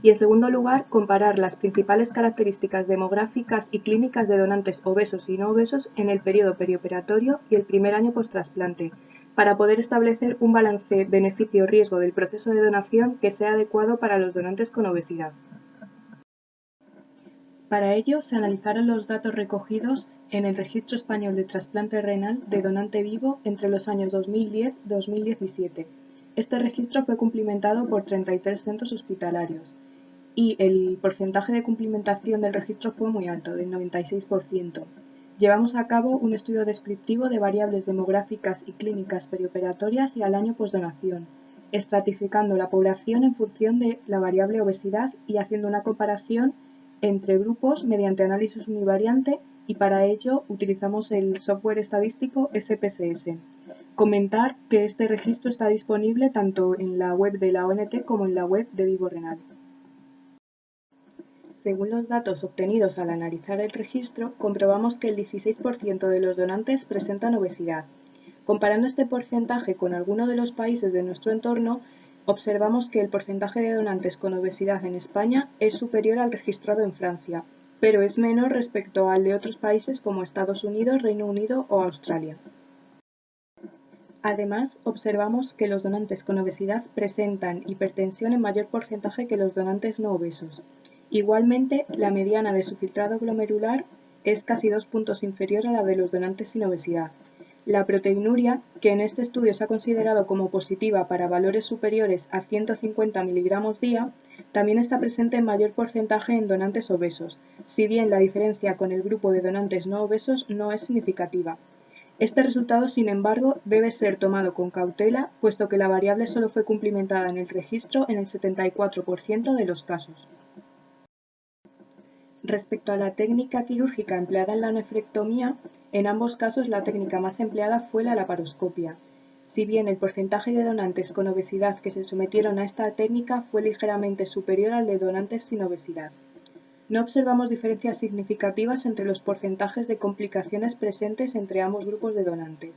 S7: Y en segundo lugar, comparar las principales características demográficas y clínicas de donantes obesos y no obesos en el periodo perioperatorio y el primer año post-trasplante, para poder establecer un balance beneficio-riesgo del proceso de donación que sea adecuado para los donantes con obesidad. Para ello, se analizaron los datos recogidos en el Registro Español de Trasplante Renal de Donante Vivo entre los años 2010-2017. Este registro fue cumplimentado por 33 centros hospitalarios y el porcentaje de cumplimentación del registro fue muy alto, del 96%. Llevamos a cabo un estudio descriptivo de variables demográficas y clínicas perioperatorias y al año postdonación, estratificando la población en función de la variable obesidad y haciendo una comparación entre grupos mediante análisis univariante, y para ello utilizamos el software estadístico SPSS. Comentar que este registro está disponible tanto en la web de la ONT como en la web de Vivo Renal. Según los datos obtenidos al analizar el registro, comprobamos que el 16% de los donantes presentan obesidad. Comparando este porcentaje con alguno de los países de nuestro entorno, observamos que el porcentaje de donantes con obesidad en España es superior al registrado en Francia, pero es menor respecto al de otros países como Estados Unidos, Reino Unido o Australia. Además, observamos que los donantes con obesidad presentan hipertensión en mayor porcentaje que los donantes no obesos. Igualmente, la mediana de su filtrado glomerular es casi 2 puntos inferior a la de los donantes sin obesidad. La proteinuria, que en este estudio se ha considerado como positiva para valores superiores a 150 mg día, también está presente en mayor porcentaje en donantes obesos, si bien la diferencia con el grupo de donantes no obesos no es significativa. Este resultado, sin embargo, debe ser tomado con cautela, puesto que la variable solo fue cumplimentada en el registro en el 74% de los casos. Respecto a la técnica quirúrgica empleada en la nefrectomía, en ambos casos la técnica más empleada fue la laparoscopia. Si bien el porcentaje de donantes con obesidad que se sometieron a esta técnica fue ligeramente superior al de donantes sin obesidad. No observamos diferencias significativas entre los porcentajes de complicaciones presentes entre ambos grupos de donantes.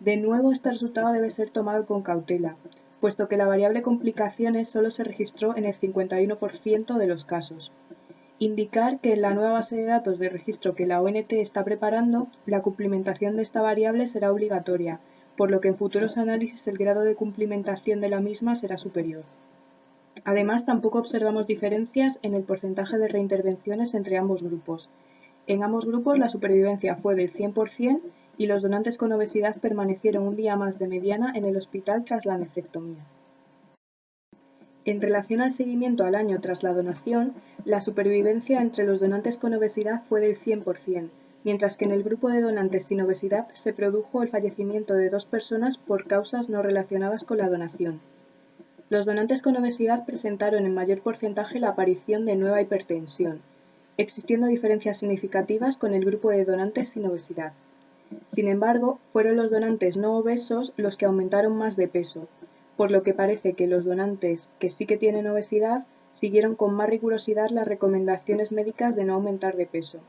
S7: De nuevo, este resultado debe ser tomado con cautela, puesto que la variable complicaciones solo se registró en el 51% de los casos. Indicar que en la nueva base de datos de registro que la ONT está preparando, la cumplimentación de esta variable será obligatoria, por lo que en futuros análisis el grado de cumplimentación de la misma será superior. Además, tampoco observamos diferencias en el porcentaje de reintervenciones entre ambos grupos. En ambos grupos la supervivencia fue del 100% y los donantes con obesidad permanecieron un día más de mediana en el hospital tras la nefrectomía. En relación al seguimiento al año tras la donación, la supervivencia entre los donantes con obesidad fue del 100%, mientras que en el grupo de donantes sin obesidad se produjo el fallecimiento de 2 personas por causas no relacionadas con la donación. Los donantes con obesidad presentaron en mayor porcentaje la aparición de nueva hipertensión, existiendo diferencias significativas con el grupo de donantes sin obesidad. Sin embargo, fueron los donantes no obesos los que aumentaron más de peso, por lo que parece que los donantes que sí que tienen obesidad siguieron con más rigurosidad las recomendaciones médicas de no aumentar de peso.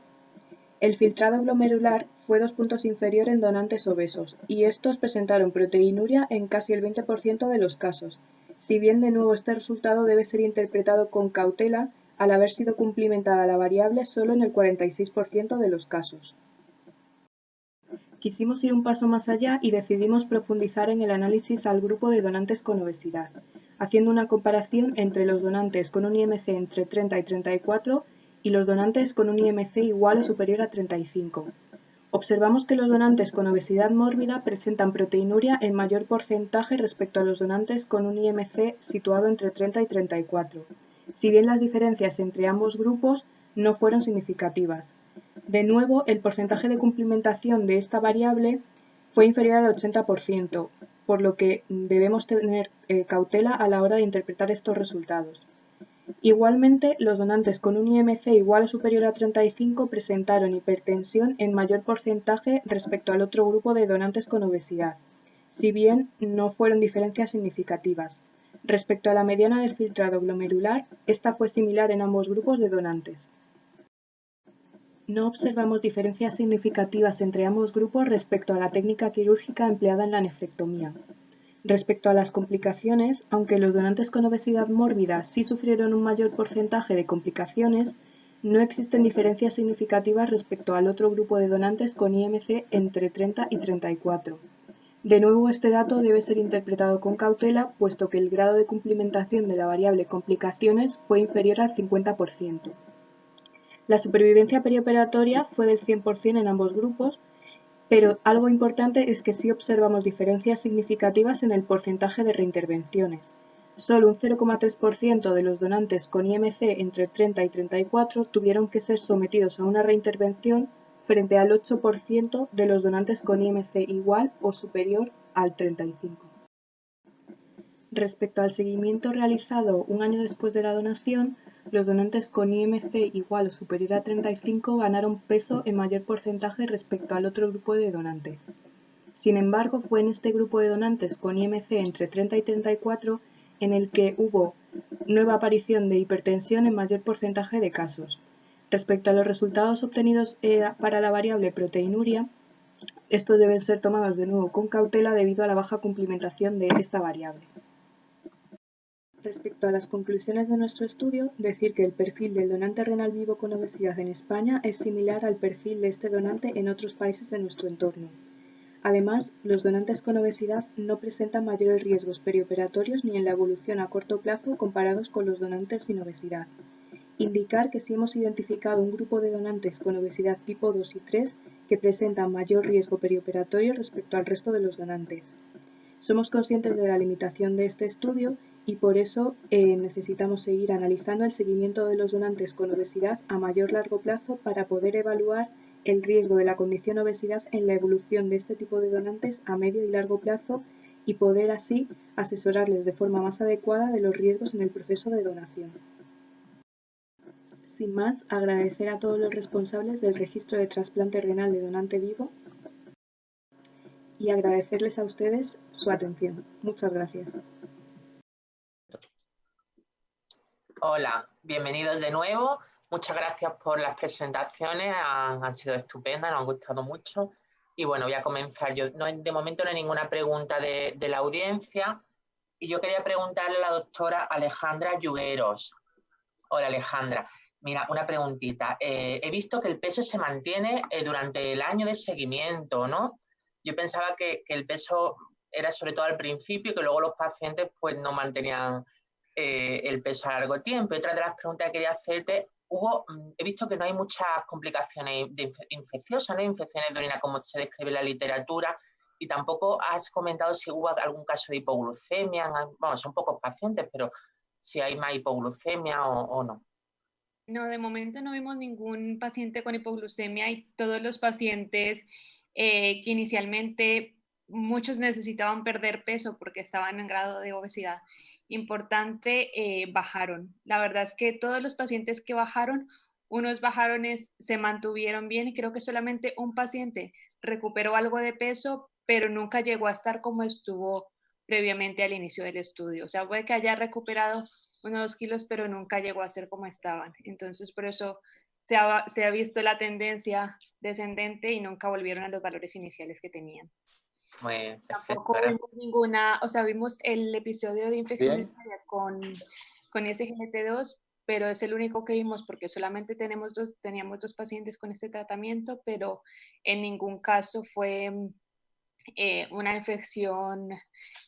S7: El filtrado glomerular fue 2 puntos inferior en donantes obesos, y estos presentaron proteinuria en casi el 20% de los casos, si bien de nuevo este resultado debe ser interpretado con cautela al haber sido cumplimentada la variable solo en el 46% de los casos. Quisimos ir un paso más allá y decidimos profundizar en el análisis al grupo de donantes con obesidad, haciendo una comparación entre los donantes con un IMC entre 30 y 34 y los donantes con un IMC igual o superior a 35. Observamos que los donantes con obesidad mórbida presentan proteinuria en mayor porcentaje respecto a los donantes con un IMC situado entre 30 y 34, si bien las diferencias entre ambos grupos no fueron significativas. De nuevo, el porcentaje de cumplimentación de esta variable fue inferior al 80%, por lo que debemos tener cautela a la hora de interpretar estos resultados. Igualmente, los donantes con un IMC igual o superior a 35 presentaron hipertensión en mayor porcentaje respecto al otro grupo de donantes con obesidad, si bien no fueron diferencias significativas. Respecto a la mediana del filtrado glomerular, esta fue similar en ambos grupos de donantes. No observamos diferencias significativas entre ambos grupos respecto a la técnica quirúrgica empleada en la nefrectomía. Respecto a las complicaciones, aunque los donantes con obesidad mórbida sí sufrieron un mayor porcentaje de complicaciones, no existen diferencias significativas respecto al otro grupo de donantes con IMC entre 30 y 34. De nuevo, este dato debe ser interpretado con cautela, puesto que el grado de cumplimentación de la variable complicaciones fue inferior al 50%. La supervivencia perioperatoria fue del 100% en ambos grupos, pero algo importante es que sí observamos diferencias significativas en el porcentaje de reintervenciones. Solo un 0,3% de los donantes con IMC entre 30 y 34 tuvieron que ser sometidos a una reintervención frente al 8% de los donantes con IMC igual o superior al 35. Respecto al seguimiento realizado un año después de la donación, los donantes con IMC igual o superior a 35 ganaron peso en mayor porcentaje respecto al otro grupo de donantes. Sin embargo, fue en este grupo de donantes con IMC entre 30 y 34 en el que hubo nueva aparición de hipertensión en mayor porcentaje de casos. Respecto a los resultados obtenidos para la variable proteinuria, estos deben ser tomados de nuevo con cautela debido a la baja cumplimentación de esta variable. Respecto a las conclusiones de nuestro estudio, decir que el perfil del donante renal vivo con obesidad en España es similar al perfil de este donante en otros países de nuestro entorno. Además, los donantes con obesidad no presentan mayores riesgos perioperatorios ni en la evolución a corto plazo comparados con los donantes sin obesidad. Indicar que sí hemos identificado un grupo de donantes con obesidad tipo 2 y 3 que presentan mayor riesgo perioperatorio respecto al resto de los donantes. Somos conscientes de la limitación de este estudio y por eso necesitamos seguir analizando el seguimiento de los donantes con obesidad a mayor largo plazo para poder evaluar el riesgo de la condición obesidad en la evolución de este tipo de donantes a medio y largo plazo y poder así asesorarles de forma más adecuada de los riesgos en el proceso de donación. Sin más, agradecer a todos los responsables del registro de trasplante renal de donante vivo y agradecerles a ustedes su atención. Muchas gracias.
S1: Hola, bienvenidos de nuevo. Muchas gracias por las presentaciones, han sido estupendas, nos han gustado mucho. Y bueno, voy a comenzar yo. De momento no hay ninguna pregunta de la audiencia. Y yo quería preguntarle a la doctora Alejandra Yugueros. Hola Alejandra, mira, una preguntita. He visto que el peso se mantiene durante el año de seguimiento, ¿no? Yo pensaba que el peso era sobre todo al principio y que luego los pacientes pues no mantenían el peso a largo tiempo. Y otra de las preguntas que quería hacerte, he visto que no hay muchas complicaciones infecciosas, ¿no? Infecciones de orina como se describe en la literatura, y tampoco has comentado si hubo algún caso de hipoglucemia. Bueno, son pocos pacientes, pero si hay más hipoglucemia o no.
S3: No, de momento no vimos ningún paciente con hipoglucemia y todos los pacientes que inicialmente muchos necesitaban perder peso porque estaban en grado de obesidad importante, bajaron. La verdad es que todos los pacientes que bajaron, unos bajarones se mantuvieron bien y creo que solamente un paciente recuperó algo de peso, pero nunca llegó a estar como estuvo previamente al inicio del estudio. O sea, puede que haya recuperado 1 o 2 kilos, pero nunca llegó a ser como estaban. Entonces, por eso se ha visto la tendencia descendente y nunca volvieron a los valores iniciales que tenían.
S1: Muy bien, perfecto.
S3: Tampoco vimos ninguna, o sea, vimos el episodio de infección urinaria con SGLT2, pero es el único que vimos porque solamente teníamos 2 pacientes con este tratamiento, pero en ningún caso fue una infección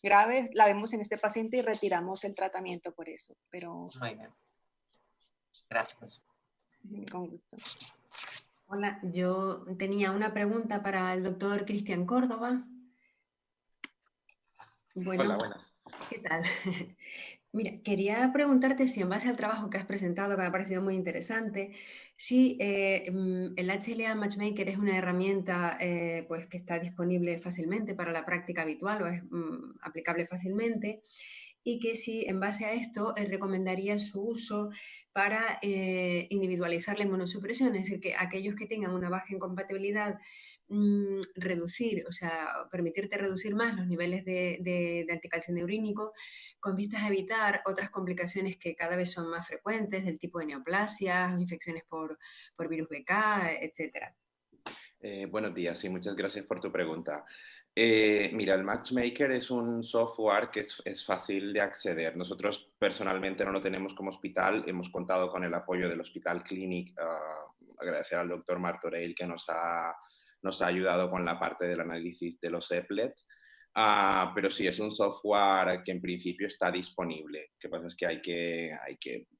S3: grave. La vemos en este paciente y retiramos el tratamiento por eso, pero...
S1: Muy bien. Gracias.
S3: Con gusto.
S2: Hola, yo tenía una pregunta para el doctor Cristian Córdoba. Bueno,
S4: hola, buenas.
S2: ¿Qué tal? Mira, quería preguntarte si en base al trabajo que has presentado, que me ha parecido muy interesante, si el HLA Matchmaker es una herramienta pues que está disponible fácilmente para la práctica habitual o es aplicable fácilmente, y que si en base a esto recomendaría su uso para individualizar la inmunosupresión, es decir, que aquellos que tengan una baja incompatibilidad, reducir, o sea, permitirte reducir más los niveles de anticalcium urínico con vistas a evitar otras complicaciones que cada vez son más frecuentes, del tipo de neoplasias, infecciones por virus BK, etc.
S4: Buenos días, sí, muchas gracias por tu pregunta. Mira, el Matchmaker es un software que es fácil de acceder. Nosotros personalmente no lo tenemos como hospital, hemos contado con el apoyo del Hospital Clinic. Agradecer al doctor Martorell que nos ha ayudado con la parte del análisis de los EPLETs. Pero sí, es un software que en principio está disponible. Lo que pasa es que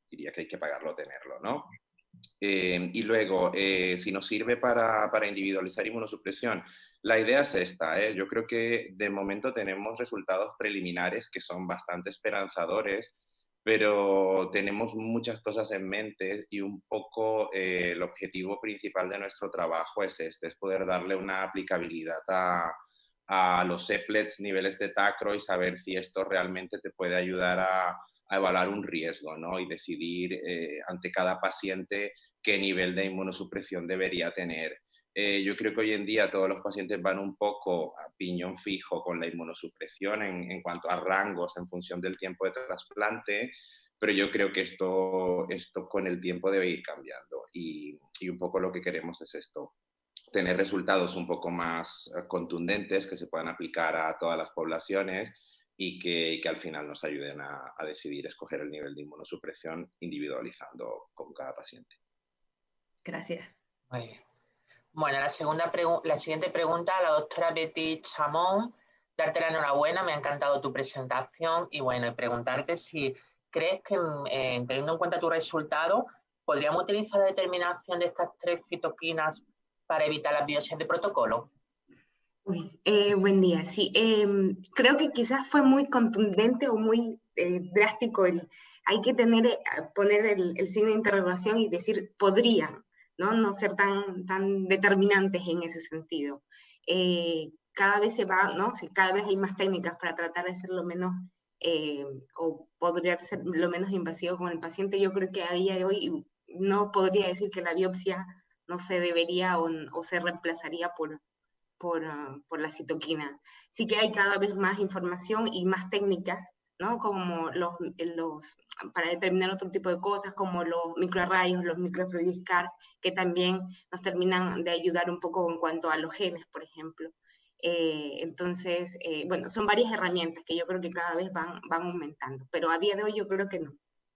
S4: diría que hay que pagarlo o tenerlo, ¿no? Y luego, si nos sirve para individualizar inmunosupresión, la idea es esta. Yo creo que de momento tenemos resultados preliminares que son bastante esperanzadores, pero tenemos muchas cosas en mente y un poco el objetivo principal de nuestro trabajo es es poder darle una aplicabilidad a los EPLETs, niveles de tacro, y saber si esto realmente te puede ayudar a evaluar un riesgo, ¿no? Y decidir ante cada paciente qué nivel de inmunosupresión debería tener. Yo creo que hoy en día todos los pacientes van un poco a piñón fijo con la inmunosupresión en cuanto a rangos en función del tiempo de trasplante, pero yo creo que esto con el tiempo debe ir cambiando y un poco lo que queremos es esto, tener resultados un poco más contundentes que se puedan aplicar a todas las poblaciones y que al final nos ayuden a decidir escoger el nivel de inmunosupresión individualizando con cada paciente.
S2: Gracias.
S1: Muy bien. Bueno, la siguiente pregunta a la doctora Betty Chamón. Darte la enhorabuena, me ha encantado tu presentación y bueno, y preguntarte si crees que teniendo en cuenta tu resultado, podríamos utilizar la determinación de estas 3 citoquinas para evitar las biopsias de protocolo.
S5: Buen día, sí. Creo que quizás fue muy contundente o muy drástico. Hay que poner el signo de interrogación y decir podrían, no ser tan determinantes en ese sentido. Cada vez se va, ¿no? Cada vez hay más técnicas para tratar de ser lo menos, o podría ser lo menos invasivo con el paciente. Yo creo que a día de hoy no podría decir que la biopsia no se debería o se reemplazaría por la citoquina. Sí que hay cada vez más información y más técnicas, ¿no? Como para determinar otro tipo de cosas, como los microarrayos, los microfluidiscar, que también nos terminan de ayudar un poco en cuanto a los genes, por ejemplo. Entonces, bueno, son varias herramientas que yo creo que cada vez van aumentando, pero a día de hoy yo creo que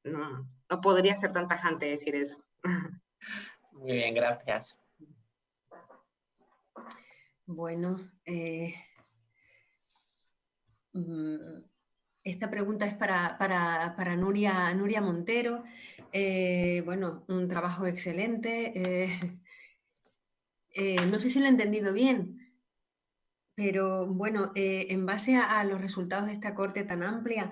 S5: no podría ser tan tajante decir eso.
S1: Muy bien, gracias.
S2: Bueno, esta pregunta es para Nuria Montero. Bueno, un trabajo excelente. No sé si lo he entendido bien, pero bueno, en base a los resultados de esta corte tan amplia,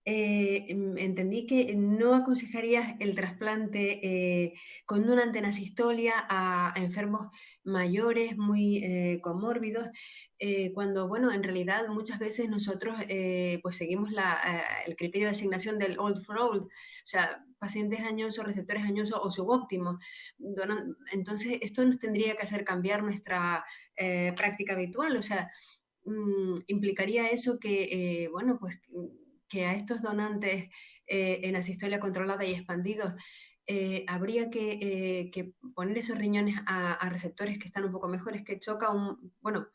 S2: entendí que no aconsejarías el trasplante con una antenasistolia a enfermos mayores, muy comórbidos, cuando, bueno, en realidad muchas veces nosotros pues seguimos el criterio de asignación del old for old, o sea, pacientes añosos, receptores añosos o subóptimos. Entonces, esto nos tendría que hacer cambiar nuestra práctica habitual, o sea, implicaría eso que, bueno, pues que a estos donantes en asistolia controlada y expandidos habría que poner esos riñones a receptores que están un poco mejores, que choca bueno,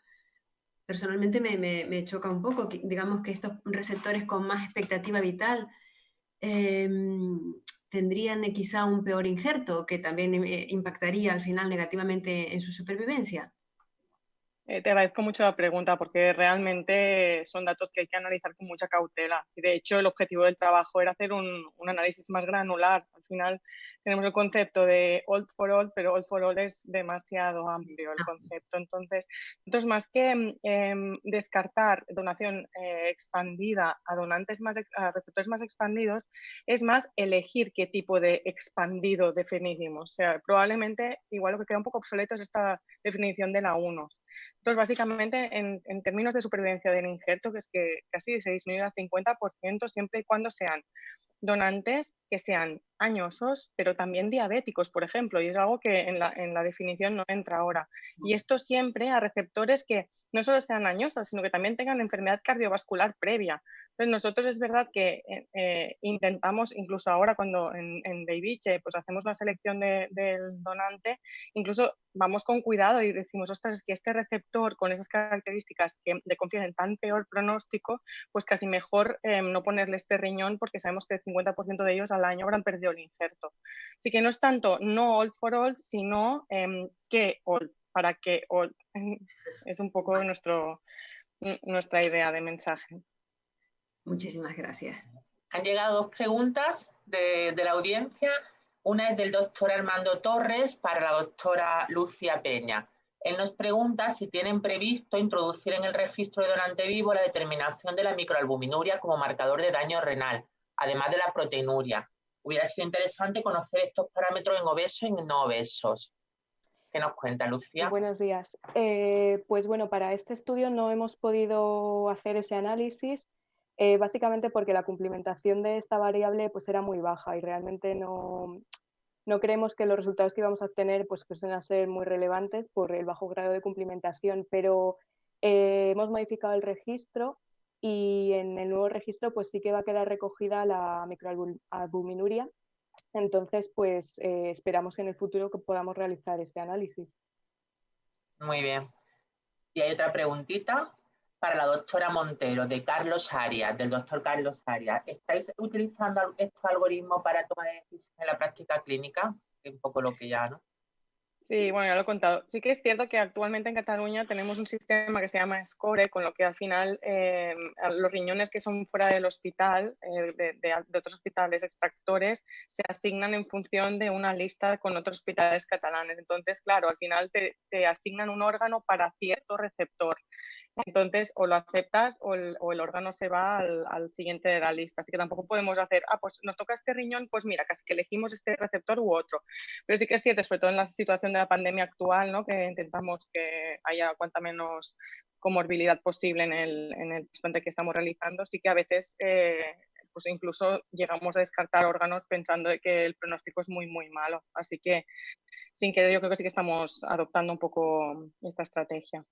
S2: personalmente me choca un poco, digamos que estos receptores con más expectativa vital tendrían quizá un peor injerto que también impactaría al final negativamente en su supervivencia.
S6: Te agradezco mucho la pregunta porque realmente son datos que hay que analizar con mucha cautela. Y de hecho, el objetivo del trabajo era hacer un análisis más granular. Al final tenemos el concepto de all for all, pero all for all es demasiado amplio el concepto. Entonces más que descartar donación expandida a a receptores más expandidos, es más elegir qué tipo de expandido definimos. O sea, probablemente igual lo que queda un poco obsoleto es esta definición de la UNOS. Entonces, básicamente, en términos de supervivencia del injerto, que es que casi se disminuye al 50% siempre y cuando sean donantes que sean añosos, pero también diabéticos, por ejemplo, y es algo que en la definición no entra ahora. Y esto siempre a receptores que no solo sean añosos, sino que también tengan enfermedad cardiovascular previa. Entonces, nosotros es verdad que intentamos, incluso ahora cuando en Daiviche pues hacemos la selección del donante, incluso vamos con cuidado y decimos, ostras, es que este receptor con esas características que le confieren tan peor pronóstico, pues casi mejor no ponerle este riñón porque sabemos que el 50% de ellos al año habrán perdido el injerto. Así que no es tanto no old for old, sino qué old, para qué old. Es un poco nuestra idea de mensaje.
S2: Muchísimas gracias.
S1: Han llegado dos preguntas de la audiencia. Una es del doctor Armando Torres para la doctora Lucia Peña. Él nos pregunta si tienen previsto introducir en el registro de donante vivo la determinación de la microalbuminuria como marcador de daño renal, además de la proteinuria. Hubiera sido interesante conocer estos parámetros en obesos y en no obesos. ¿Qué nos cuenta, Lucía?
S8: Buenos días. Pues bueno, para este estudio no hemos podido hacer ese análisis, básicamente porque la cumplimentación de esta variable pues era muy baja y realmente no creemos que los resultados que íbamos a obtener pues van a ser muy relevantes por el bajo grado de cumplimentación, pero hemos modificado el registro y en el nuevo registro pues sí que va a quedar recogida la microalbuminuria. Entonces, pues esperamos que en el futuro que podamos realizar este análisis.
S1: Muy bien. Y hay otra preguntita para la doctora Montero, de Carlos Arias, del doctor Carlos Arias. ¿Estáis utilizando estos algoritmos para toma de decisiones en la práctica clínica? Que es un poco lo que ya, ¿no?
S6: Sí, bueno, ya lo he contado. Sí que es cierto que actualmente en Cataluña tenemos un sistema que se llama SCORE, con lo que al final los riñones que son fuera del hospital, de otros hospitales extractores, se asignan en función de una lista con otros hospitales catalanes. Entonces, claro, al final te asignan un órgano para cierto receptor. Entonces, o lo aceptas o el órgano se va al siguiente de la lista. Así que tampoco podemos hacer, pues nos toca este riñón, pues mira, casi que elegimos este receptor u otro. Pero sí que es cierto, sobre todo en la situación de la pandemia actual, ¿no? Que intentamos que haya cuanta menos comorbilidad posible en el trasplante que estamos realizando, sí que a veces pues incluso llegamos a descartar órganos pensando que el pronóstico es muy, muy malo. Así que sin querer yo creo que sí que estamos adoptando un poco esta estrategia.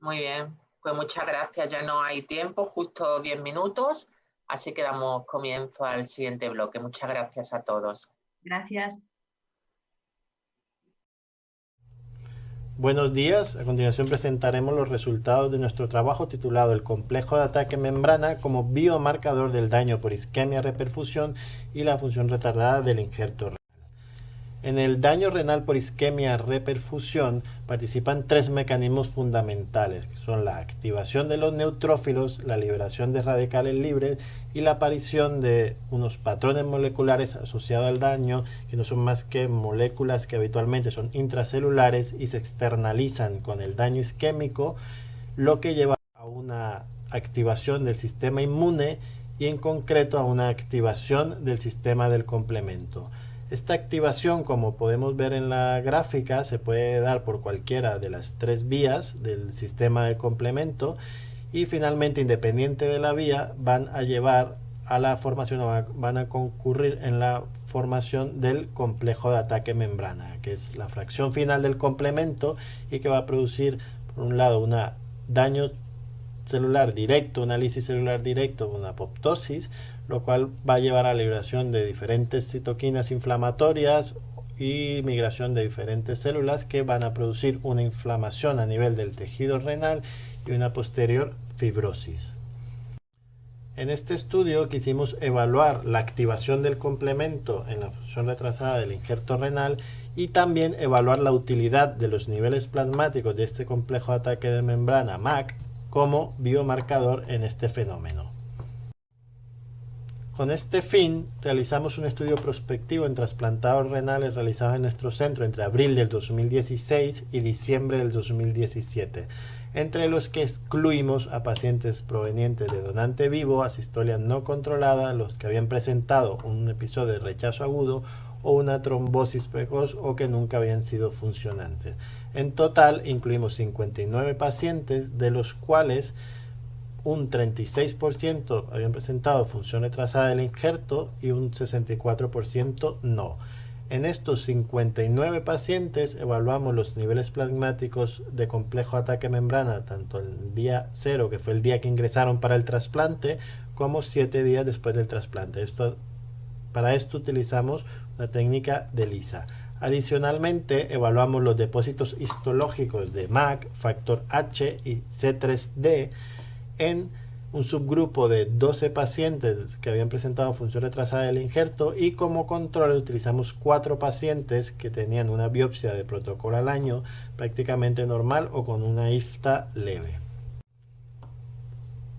S1: Muy bien, pues muchas gracias. Ya no hay tiempo, justo 10 minutos, así que damos comienzo al siguiente bloque. Muchas gracias a todos.
S2: Gracias.
S9: Buenos días, a continuación presentaremos los resultados de nuestro trabajo titulado El complejo de ataque membrana como biomarcador del daño por isquemia, reperfusión y la función retardada del injerto renal. En el daño renal por isquemia-reperfusión participan 3 mecanismos fundamentales, que son la activación de los neutrófilos, la liberación de radicales libres y la aparición de unos patrones moleculares asociados al daño, que no son más que moléculas que habitualmente son intracelulares y se externalizan con el daño isquémico, lo que lleva a una activación del sistema inmune y en concreto a una activación del sistema del complemento. Esta activación, como podemos ver en la gráfica, se puede dar por cualquiera de las 3 vías del sistema del complemento y finalmente, independiente de la vía, van a llevar a la formación o van a concurrir en la formación del complejo de ataque membrana, que es la fracción final del complemento y que va a producir, por un lado, un daño celular directo, una lisis celular directo, una apoptosis, lo cual va a llevar a la liberación de diferentes citoquinas inflamatorias y migración de diferentes células que van a producir una inflamación a nivel del tejido renal y una posterior fibrosis. En este estudio quisimos evaluar la activación del complemento en la función retrasada del injerto renal y también evaluar la utilidad de los niveles plasmáticos de este complejo de ataque de membrana MAC como biomarcador en este fenómeno. Con este fin, realizamos un estudio prospectivo en trasplantados renales realizados en nuestro centro entre abril del 2016 y diciembre del 2017, entre los que excluimos a pacientes provenientes de donante vivo, asistolia no controlada, los que habían presentado un episodio de rechazo agudo o una trombosis precoz o que nunca habían sido funcionantes. En total, incluimos 59 pacientes, de los cuales un 36% habían presentado función retrasada del injerto y un 64% no. En estos 59 pacientes evaluamos los niveles plasmáticos de complejo ataque membrana tanto el día 0, que fue el día que ingresaron para el trasplante, como 7 días después del trasplante. Para esto utilizamos una técnica de ELISA. Adicionalmente, evaluamos los depósitos histológicos de MAC, factor H y C3D en un subgrupo de 12 pacientes que habían presentado función retrasada del injerto y como control utilizamos 4 pacientes que tenían una biopsia de protocolo al año prácticamente normal o con una IFTA leve.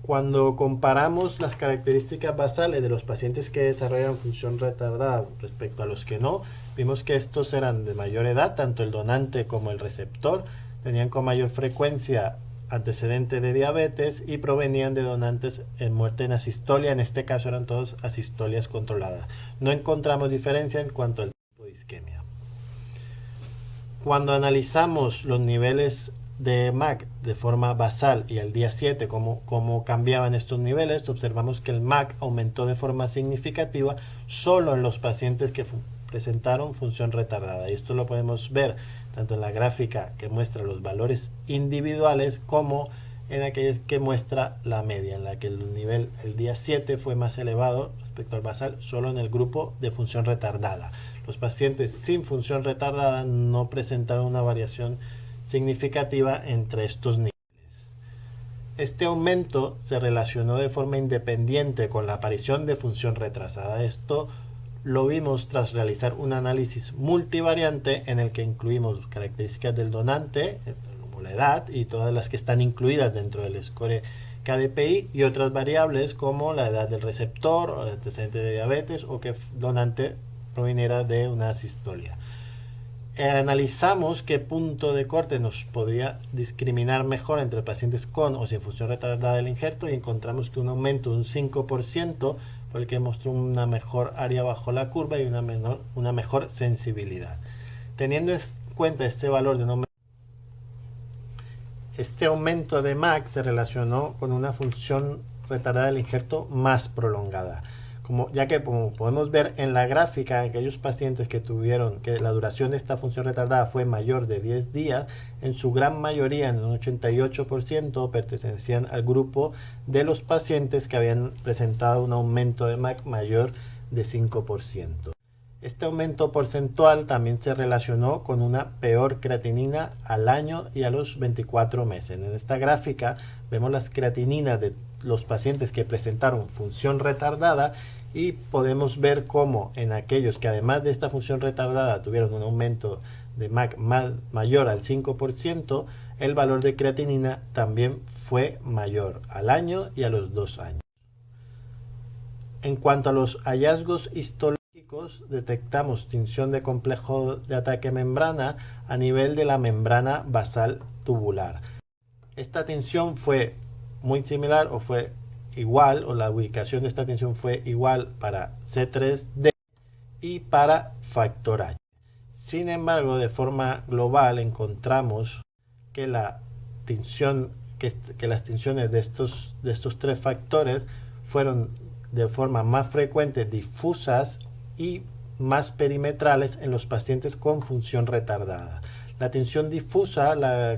S9: Cuando comparamos las características basales de los pacientes que desarrollaron función retardada respecto a los que no, vimos que estos eran de mayor edad, tanto el donante como el receptor, tenían con mayor frecuencia antecedente de diabetes y provenían de donantes en muerte en asistolia. En este caso eran todos asistolias controladas. No encontramos diferencia en cuanto al tipo de isquemia. Cuando analizamos los niveles de MAC de forma basal y al día 7 cómo cambiaban estos niveles, observamos que el MAC aumentó de forma significativa solo en los pacientes que presentaron función retardada, y esto lo podemos ver tanto en la gráfica que muestra los valores individuales como en aquella que muestra la media, en la que el nivel el día 7 fue más elevado respecto al basal solo en el grupo de función retardada. Los pacientes sin función retardada no presentaron una variación significativa entre estos niveles. Este aumento se relacionó de forma independiente con la aparición de función retrasada. Esto lo vimos tras realizar un análisis multivariante en el que incluimos características del donante, como la edad y todas las que están incluidas dentro del score KDPI, y otras variables como la edad del receptor, o el antecedente de diabetes, o que el donante proviniera de una asistolia. Analizamos qué punto de corte nos podía discriminar mejor entre pacientes con o sin función retardada del injerto, y encontramos que un aumento de un 5% fue el que mostró una mejor área bajo la curva y una mejor sensibilidad. Teniendo en cuenta este valor de un aumento, este aumento de MAC se relacionó con una función retardada del injerto más prolongada. Ya que como podemos ver en la gráfica, aquellos pacientes que tuvieron que la duración de esta función retardada fue mayor de 10 días, en su gran mayoría, en un 88%, pertenecían al grupo de los pacientes que habían presentado un aumento de MAC mayor de 5%. Este aumento porcentual también se relacionó con una peor creatinina al año y a los 24 meses. En esta gráfica vemos las creatininas de los pacientes que presentaron función retardada y podemos ver cómo en aquellos que además de esta función retardada tuvieron un aumento de MAC mayor al 5%, el valor de creatinina también fue mayor al año y a los 2 años. En cuanto a los hallazgos histológicos, detectamos tinción de complejo de ataque membrana a nivel de la membrana basal tubular. Esta tinción fue muy similar o fue igual, o la ubicación de esta tinción fue igual para C3D y para factor H. Sin embargo, de forma global encontramos que las tinciones de estos 3 factores fueron de forma más frecuente difusas y más perimetrales en los pacientes con función retardada. La tinción difusa la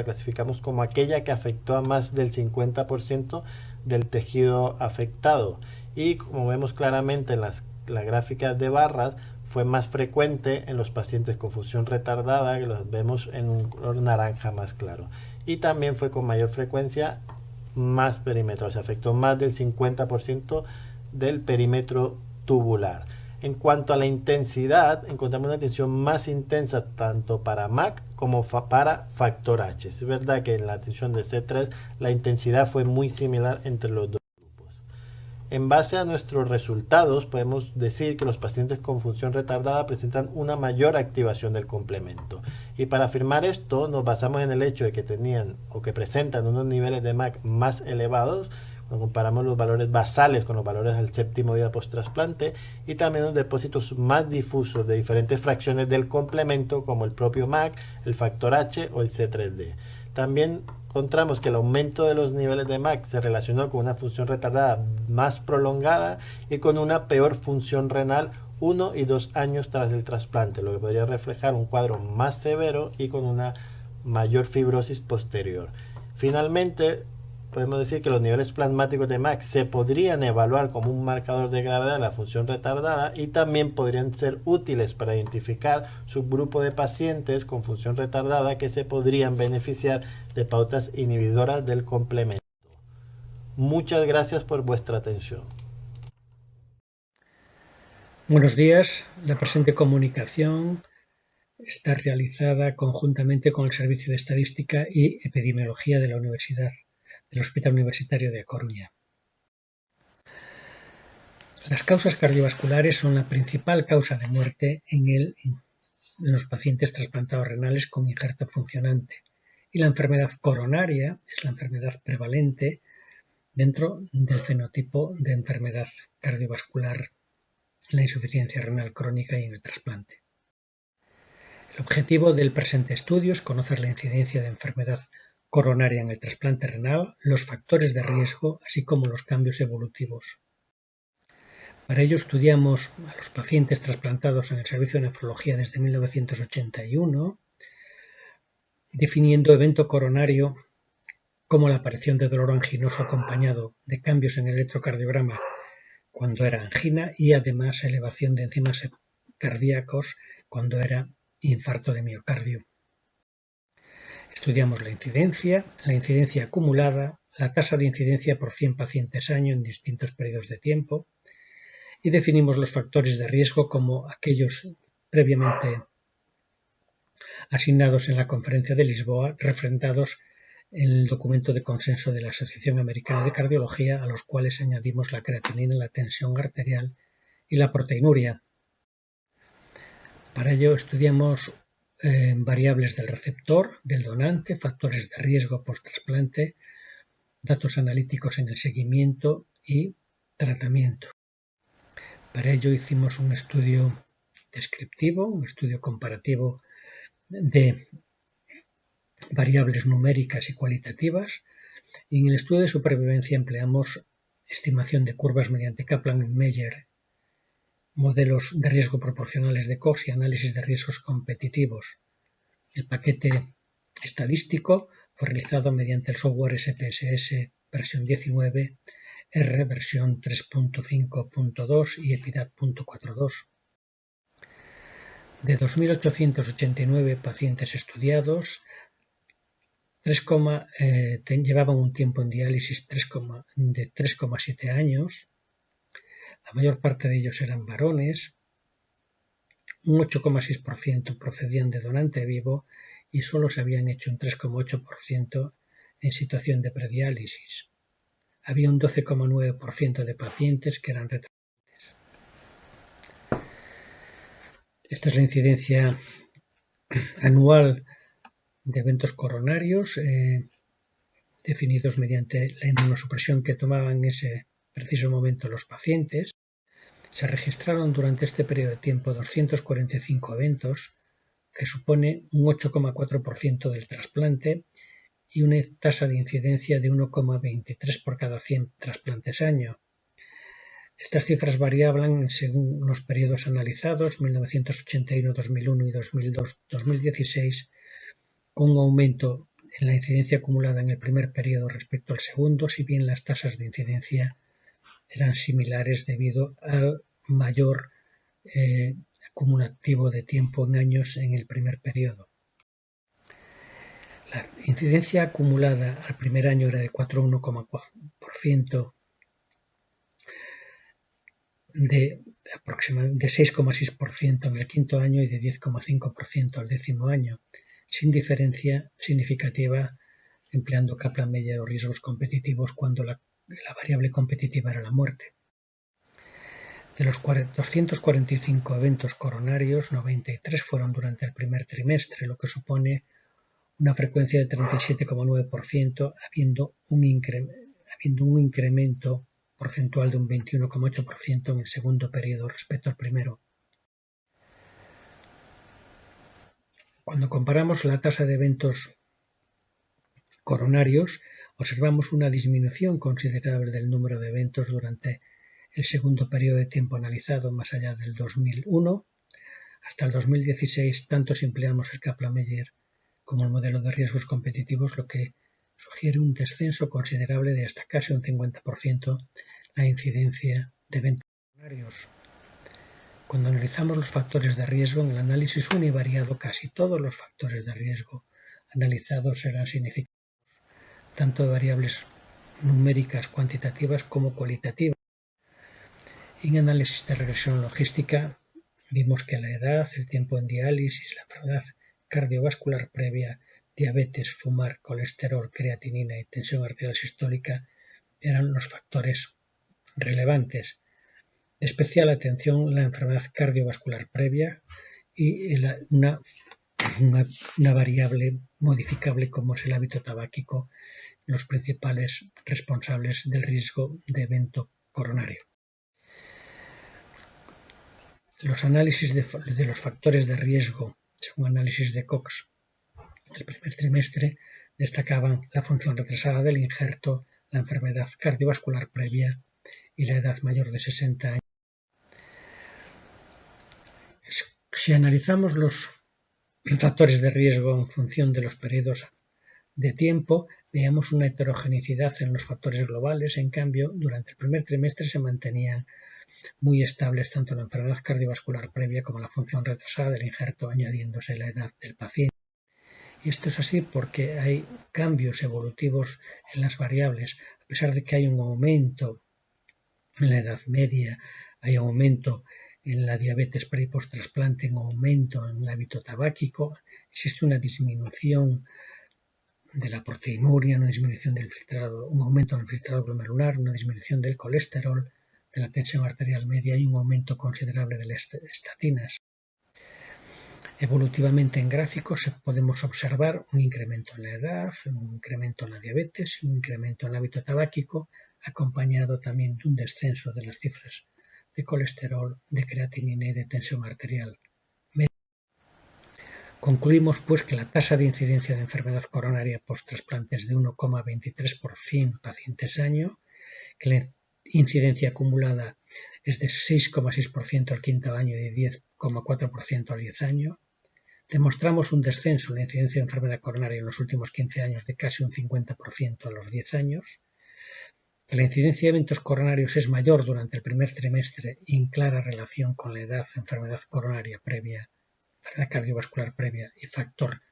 S9: clasificamos como aquella que afectó a más del 50% del tejido afectado, y como vemos claramente en las gráficas de barras, fue más frecuente en los pacientes con función retardada, que los vemos en un color naranja más claro, y también fue con mayor frecuencia más perimetral, o sea, afectó más del 50% del perímetro tubular. En cuanto a la intensidad, encontramos una tinción más intensa tanto para MAC como para factor H. Es verdad que en la tinción de C3 la intensidad fue muy similar entre los dos grupos. En base a nuestros resultados, podemos decir que los pacientes con función retardada presentan una mayor activación del complemento. Y para afirmar esto, nos basamos en el hecho de que tenían o que presentan unos niveles de MAC más elevados, cuando comparamos los valores basales con los valores al 7º día post-trasplante, y también los depósitos más difusos de diferentes fracciones del complemento, como el propio MAC, el factor H o el C3D. También encontramos que el aumento de los niveles de MAC se relacionó con una función retardada más prolongada y con una peor función renal 1 y 2 años tras el trasplante, lo que podría reflejar un cuadro más severo y con una mayor fibrosis posterior. Finalmente, podemos decir que los niveles plasmáticos de MAC se podrían evaluar como un marcador de gravedad de la función retardada, y también podrían ser útiles para identificar subgrupos de pacientes con función retardada que se podrían beneficiar de pautas inhibidoras del complemento. Muchas gracias por vuestra atención.
S10: Buenos días. La presente comunicación está realizada conjuntamente con el Servicio de Estadística y Epidemiología de la Universidad del Hospital Universitario de A Coruña. Las causas cardiovasculares son la principal causa de muerte en los pacientes trasplantados renales con injerto funcionante, y la enfermedad coronaria es la enfermedad prevalente dentro del fenotipo de enfermedad cardiovascular en la insuficiencia renal crónica y en el trasplante. El objetivo del presente estudio es conocer la incidencia de enfermedad coronaria en el trasplante renal, los factores de riesgo, así como los cambios evolutivos. Para ello estudiamos a los pacientes trasplantados en el servicio de nefrología desde 1981, definiendo evento coronario como la aparición de dolor anginoso acompañado de cambios en el electrocardiograma cuando era angina, y además elevación de enzimas cardíacos cuando era infarto de miocardio. Estudiamos la incidencia acumulada, la tasa de incidencia por 100 pacientes año en distintos periodos de tiempo, y definimos los factores de riesgo como aquellos previamente asignados en la Conferencia de Lisboa, refrendados en el documento de consenso de la Asociación Americana de Cardiología, a los cuales añadimos la creatinina, la tensión arterial y la proteinuria. Para ello estudiamos variables del receptor, del donante, factores de riesgo post-trasplante, datos analíticos en el seguimiento y tratamiento. Para ello hicimos un estudio descriptivo, un estudio comparativo de variables numéricas y cualitativas, y en el estudio de supervivencia empleamos estimación de curvas mediante Kaplan-Meier, modelos de riesgo proporcionales de Cox y análisis de riesgos competitivos. El paquete estadístico fue realizado mediante el software SPSS versión 19, R versión 3.5.2 y EPIDAT.42. De 2.889 pacientes estudiados, llevaban un tiempo en diálisis de 3,7 años. La mayor parte de ellos eran varones, un 8,6% procedían de donante vivo y solo se habían hecho un 3,8% en situación de prediálisis. Había un 12,9% de pacientes que eran retratantes. Esta es la incidencia anual de eventos coronarios definidos mediante la inmunosupresión que tomaban en ese preciso momento los pacientes. Se registraron durante este periodo de tiempo 245 eventos, que supone un 8,4% del trasplante y una tasa de incidencia de 1,23 por cada 100 trasplantes año. Estas cifras variaban según los periodos analizados, 1981, 2001 y 2002-2016, con un aumento en la incidencia acumulada en el primer periodo respecto al segundo, si bien las tasas de incidencia eran similares debido al mayor acumulativo de tiempo en años en el primer periodo. La incidencia acumulada al primer año era de 4,1% de 6,6% en el quinto año y de 10,5% al décimo año, sin diferencia significativa empleando Kaplan-Meier o riesgos competitivos cuando la variable competitiva era la muerte. De los 245 eventos coronarios, 93 fueron durante el primer trimestre, lo que supone una frecuencia de 37,9%, habiendo un incremento porcentual de un 21,8% en el segundo periodo respecto al primero. Cuando comparamos la tasa de eventos coronarios, observamos una disminución considerable del número de eventos durante el segundo periodo de tiempo analizado, más allá del 2001. Hasta el 2016, tanto si empleamos el Kaplan-Meier como el modelo de riesgos competitivos, lo que sugiere un descenso considerable de hasta casi un 50% la incidencia de eventos coronarios. Cuando analizamos los factores de riesgo, en el análisis univariado casi todos los factores de riesgo analizados eran significativos, tanto de variables numéricas cuantitativas como cualitativas. En análisis de regresión logística vimos que la edad, el tiempo en diálisis, la enfermedad cardiovascular previa, diabetes, fumar, colesterol, creatinina y tensión arterial sistólica eran los factores relevantes. De especial atención la enfermedad cardiovascular previa y una variable modificable como es el hábito tabáquico, los principales responsables del riesgo de evento coronario. Los análisis de los factores de riesgo, según análisis de Cox, el primer trimestre destacaban la función retrasada del injerto, la enfermedad cardiovascular previa y la edad mayor de 60 años. Si analizamos los factores de riesgo en función de los periodos de tiempo, veamos una heterogeneidad en los factores globales. En cambio, durante el primer trimestre se mantenían muy estables tanto la enfermedad cardiovascular previa como la función retrasada del injerto, añadiéndose la edad del paciente. Y esto es así porque hay cambios evolutivos en las variables, a pesar de que hay un aumento en la edad media, hay aumento en la diabetes pre y post-trasplante, un aumento en el hábito tabáquico, existe una disminución de la proteinuria, una disminución del filtrado, un aumento en el filtrado glomerular, una disminución del colesterol, de la tensión arterial media y un aumento considerable de las estatinas. Evolutivamente en gráficos podemos observar un incremento en la edad, un incremento en la diabetes, un incremento en el hábito tabáquico, acompañado también de un descenso de las cifras de colesterol, de creatinina y de tensión arterial media. Concluimos pues que la tasa de incidencia de enfermedad coronaria post-trasplante es de 1,23 por 100 pacientes año, que la incidencia acumulada es de 6,6% al quinto año y de 10,4% al 10 años. Demostramos un descenso en la incidencia de enfermedad coronaria en los últimos 15 años de casi un 50% a los 10 años. Que la incidencia de eventos coronarios es mayor durante el primer trimestre y en clara relación con la edad, enfermedad coronaria previa, enfermedad cardiovascular previa y factor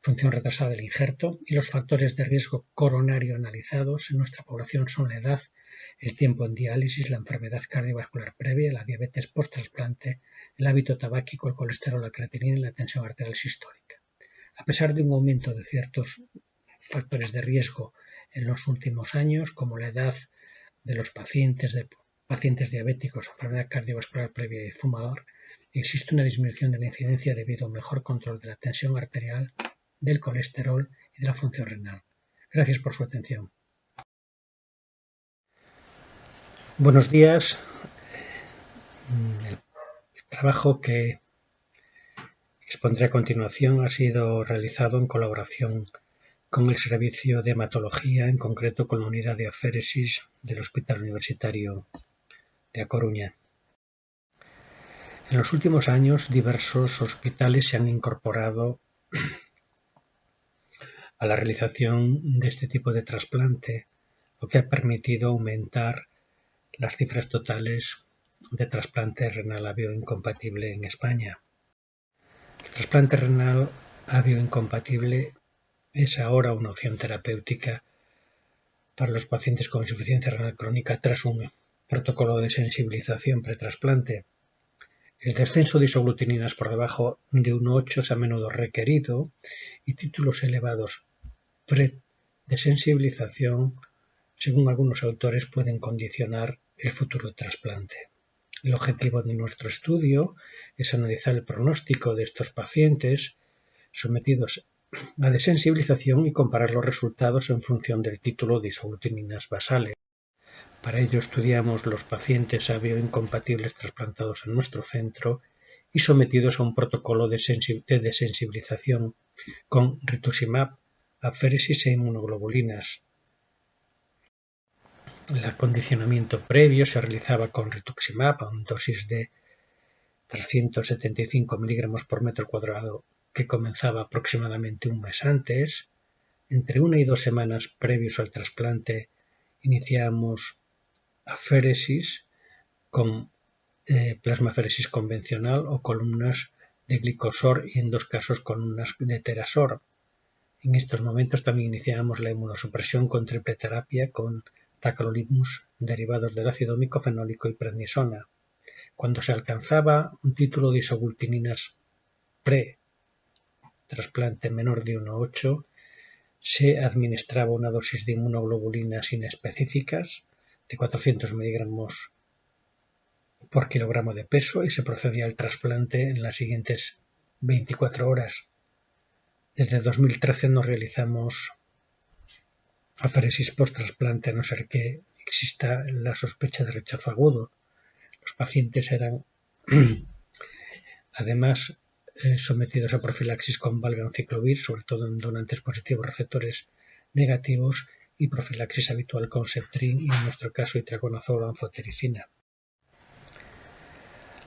S10: función retrasada del injerto, y los factores de riesgo coronario analizados en nuestra población son la edad, el tiempo en diálisis, la enfermedad cardiovascular previa, la diabetes post-trasplante, el hábito tabáquico, el colesterol, la creatinina y la tensión arterial sistólica. A pesar de un aumento de ciertos factores de riesgo en los últimos años, como la edad de los pacientes diabéticos, enfermedad cardiovascular previa y fumador, existe una disminución de la incidencia debido a un mejor control de la tensión arterial, del colesterol y de la función renal. Gracias por su atención. Buenos días. El trabajo que expondré a continuación ha sido realizado en colaboración con el Servicio de Hematología, en concreto con la Unidad de Aféresis del Hospital Universitario de A Coruña. En los últimos años, diversos hospitales se han incorporado a la realización de este tipo de trasplante, lo que ha permitido aumentar las cifras totales de trasplante renal avioincompatible en España. El trasplante renal avioincompatible es ahora una opción terapéutica para los pacientes con insuficiencia renal crónica tras un protocolo de sensibilización pretrasplante. El descenso de isoglutininas por debajo de 1,8 es a menudo requerido y títulos elevados de sensibilización, según algunos autores, pueden condicionar el futuro trasplante. El objetivo de nuestro estudio es analizar el pronóstico de estos pacientes sometidos a desensibilización y comparar los resultados en función del título de isoglutininas basales. Para ello estudiamos los pacientes avioincompatibles trasplantados en nuestro centro y sometidos a un protocolo de desensibilización con rituximab, aféresis e inmunoglobulinas. El acondicionamiento previo se realizaba con rituximab a una dosis de 375 miligramos por metro cuadrado que comenzaba aproximadamente un mes antes. Entre 1 y 2 semanas previos al trasplante iniciamos aféresis con plasmaféresis convencional o columnas de glicosor y en 2 casos columnas de terasor. En estos momentos también iniciamos la inmunosupresión con triple terapia con tacrolimus derivados del ácido micofenólico y prednisona. Cuando se alcanzaba un título de isoglutininas pre-trasplante menor de 1,8, se administraba una dosis de inmunoglobulinas inespecíficas de 400 miligramos por kilogramo de peso y se procedía al trasplante en las siguientes 24 horas. Desde 2013 no realizamos aféresis post-trasplante a no ser que exista la sospecha de rechazo agudo. Los pacientes eran además sometidos a profilaxis con valganciclovir, sobre todo en donantes positivos receptores negativos, y profilaxis habitual con septrin y en nuestro caso itraconazol o anfotericina.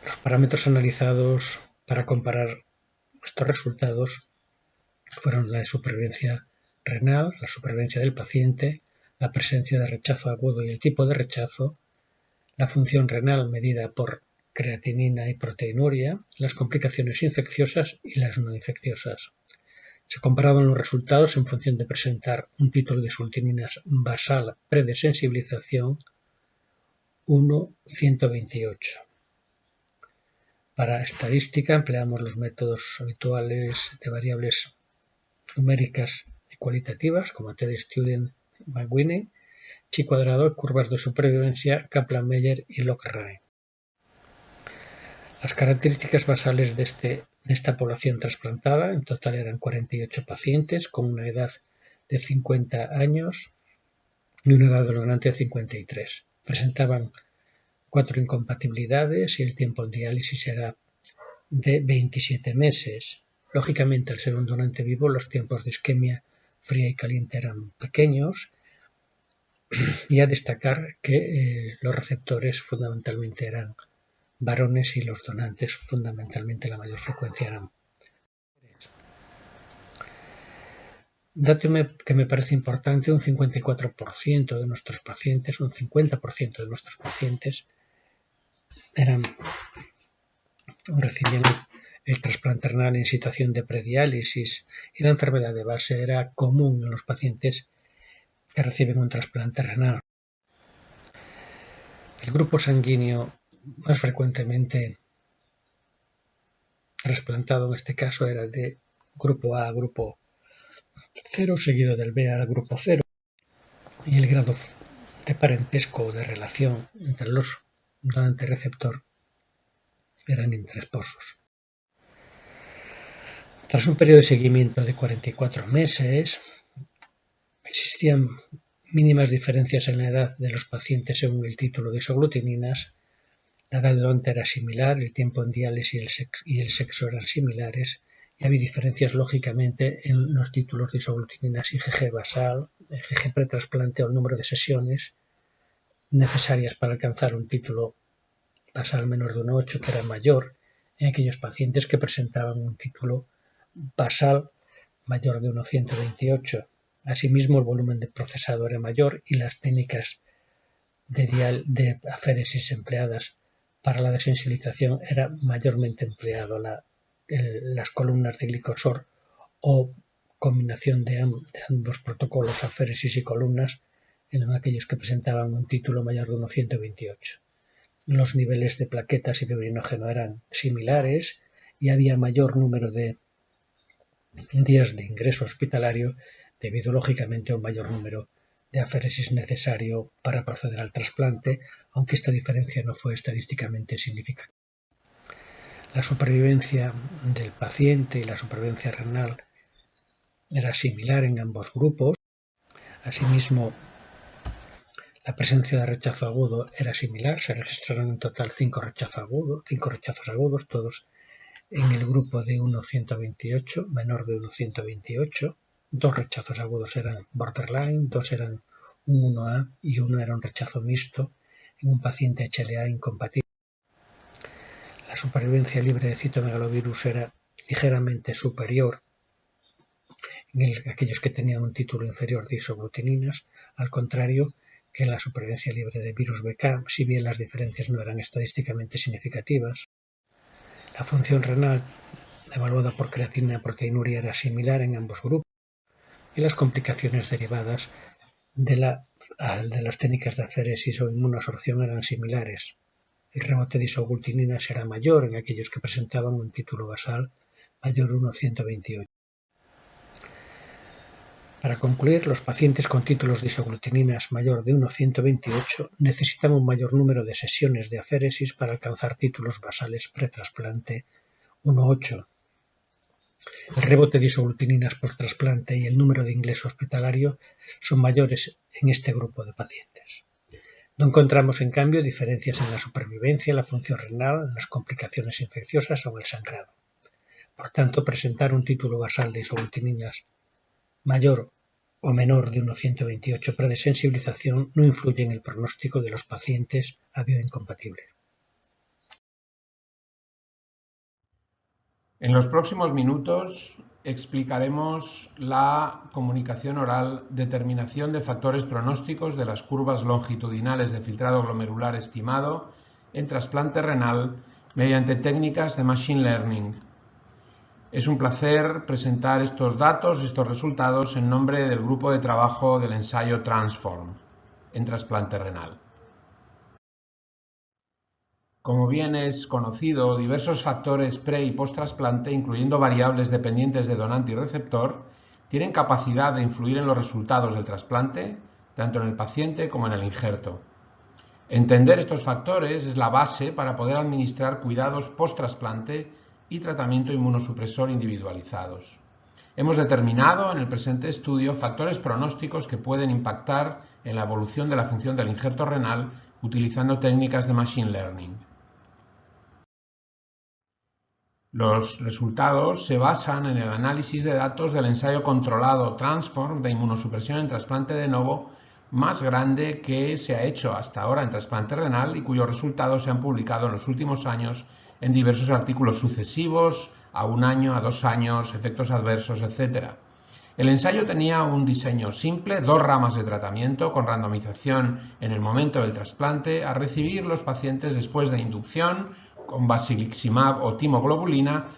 S10: Los parámetros analizados para comparar estos resultados fueron la supervivencia renal, la supervivencia del paciente, la presencia de rechazo agudo y el tipo de rechazo, la función renal medida por creatinina y proteinuria, las complicaciones infecciosas y las no infecciosas. Se comparaban los resultados en función de presentar un título de isoglutininas basal predesensibilización 1:128. Para estadística empleamos los métodos habituales de variables numéricas y cualitativas como T-Student, McWinney, chi cuadrado, curvas de supervivencia, Kaplan-Meier y Log-Rank. Las características basales de esta población trasplantada, en total eran 48 pacientes con una edad de 50 años y una edad del donante de 53. Presentaban 4 incompatibilidades y el tiempo en diálisis era de 27 meses. Lógicamente, al ser un donante vivo, los tiempos de isquemia fría y caliente eran pequeños, y a destacar que los receptores fundamentalmente eran varones y los donantes fundamentalmente la mayor frecuencia eran mujeres. Dato que me parece importante, un 54% de nuestros pacientes, un 50% de nuestros pacientes recibían el trasplante renal en situación de prediálisis y la enfermedad de base era común en los pacientes que reciben un trasplante renal. El grupo sanguíneo más frecuentemente trasplantado en este caso era de grupo A a grupo 0, seguido del B al grupo 0, y el grado de parentesco o de relación entre los donante y receptor eran interesposos. Tras un periodo de seguimiento de 44 meses, existían mínimas diferencias en la edad de los pacientes según el título de isoglutininas. La edad del donante era similar, el tiempo en diálisis y el sexo eran similares, y había diferencias lógicamente en los títulos de isoglutininas IgG basal, IgG pretrasplante o el número de sesiones necesarias para alcanzar un título basal menor de 1,8, que era mayor en aquellos pacientes que presentaban un título basal mayor de 1,128. Asimismo, el volumen de procesado era mayor y las técnicas de aféresis empleadas para la desensibilización era mayormente empleado las columnas de glicosor o combinación de ambos protocolos, aféresis y columnas, en aquellos que presentaban un título mayor de 1,128. Los niveles de plaquetas y fibrinógeno eran similares y había mayor número de días de ingreso hospitalario debido lógicamente a un mayor número de aféresis necesario para proceder al trasplante, aunque esta diferencia no fue estadísticamente significativa. La supervivencia del paciente y la supervivencia renal era similar en ambos grupos. Asimismo, la presencia de rechazo agudo era similar. Se registraron en total 5 rechazos agudos, todos en el grupo de 1,128, menor de 1,128. 2 rechazos agudos eran borderline, 2 eran un 1A y 1 era un rechazo mixto en un paciente HLA incompatible. La supervivencia libre de citomegalovirus era ligeramente superior en aquellos que tenían un título inferior de isoglutininas, al contrario que la supervivencia libre de virus BK, si bien las diferencias no eran estadísticamente significativas. La función renal evaluada por creatinina proteinuria era similar en ambos grupos y las complicaciones derivadas de las técnicas de aféresis o inmunoabsorción eran similares. El rebote de isoglutininas era mayor en aquellos que presentaban un título basal mayor de 1,128. Para concluir, los pacientes con títulos de isoglutininas mayor de 1,128 necesitan un mayor número de sesiones de aféresis para alcanzar títulos basales pretrasplante 1,8. El rebote de isoglutininas post-trasplante y el número de ingreso hospitalario son mayores en este grupo de pacientes. No encontramos, en cambio, diferencias en la supervivencia, en la función renal, en las complicaciones infecciosas o en el sangrado. Por tanto, presentar un título basal de isoglutininas mayor o menor de 1,128 predesensibilización no influye en el pronóstico de los pacientes a bioincompatibles.
S11: En los próximos minutos explicaremos la comunicación oral, determinación de factores pronósticos de las curvas longitudinales de filtrado glomerular estimado en trasplante renal mediante técnicas de Machine Learning. Es un placer presentar estos datos, estos resultados en nombre del grupo de trabajo del ensayo Transform en trasplante renal. Como bien es conocido, diversos factores pre- y post-trasplante, incluyendo variables dependientes de donante y receptor, tienen capacidad de influir en los resultados del trasplante, tanto en el paciente como en el injerto. Entender estos factores es la base para poder administrar cuidados post-trasplante y tratamiento inmunosupresor individualizados. Hemos determinado en el presente estudio factores pronósticos que pueden impactar en la evolución de la función del injerto renal utilizando técnicas de Machine Learning. Los resultados se basan en el análisis de datos del ensayo controlado Transform de inmunosupresión en trasplante de novo más grande que se ha hecho hasta ahora en trasplante renal y cuyos resultados se han publicado en los últimos años en diversos artículos sucesivos, a 1 año, a 2 años, efectos adversos, etc. El ensayo tenía un diseño simple, 2 ramas de tratamiento con randomización en el momento del trasplante a recibir los pacientes después de inducción con basiliximab o timoglobulina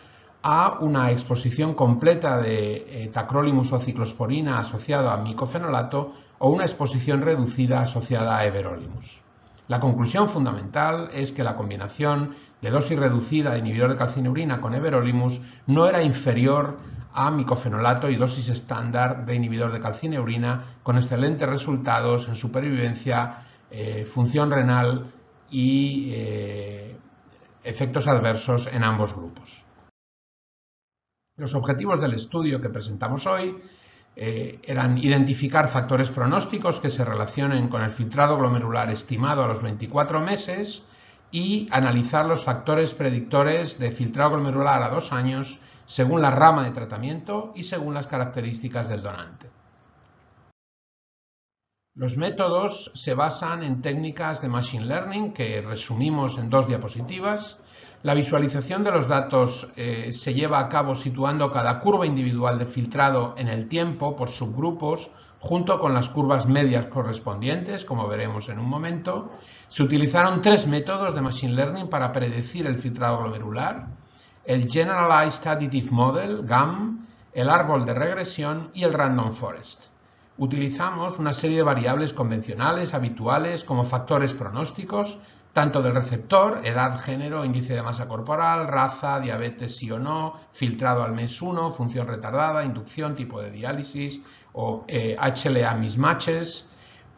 S11: a una exposición completa de tacrolimus o ciclosporina asociado a micofenolato o una exposición reducida asociada a everolimus. La conclusión fundamental es que la combinación de dosis reducida de inhibidor de calcineurina con everolimus no era inferior a micofenolato y dosis estándar de inhibidor de calcineurina, con excelentes resultados en supervivencia, función renal y efectos adversos en ambos grupos. Los objetivos del estudio que presentamos hoy eran identificar factores pronósticos que se relacionen con el filtrado glomerular estimado a los 24 meses y analizar los factores predictores de filtrado glomerular a 2 años según la rama de tratamiento y según las características del donante. Los métodos se basan en técnicas de Machine Learning que resumimos en 2 diapositivas. La visualización de los datos se lleva a cabo situando cada curva individual de filtrado en el tiempo por subgrupos, junto con las curvas medias correspondientes, como veremos en un momento. Se utilizaron 3 métodos de Machine Learning para predecir el filtrado glomerular: el Generalized Additive Model, GAM, el árbol de regresión y el Random Forest. Utilizamos una serie de variables convencionales, habituales, como factores pronósticos, tanto del receptor, edad, género, índice de masa corporal, raza, diabetes sí o no, filtrado al mes 1, función retardada, inducción, tipo de diálisis o HLA mismatches,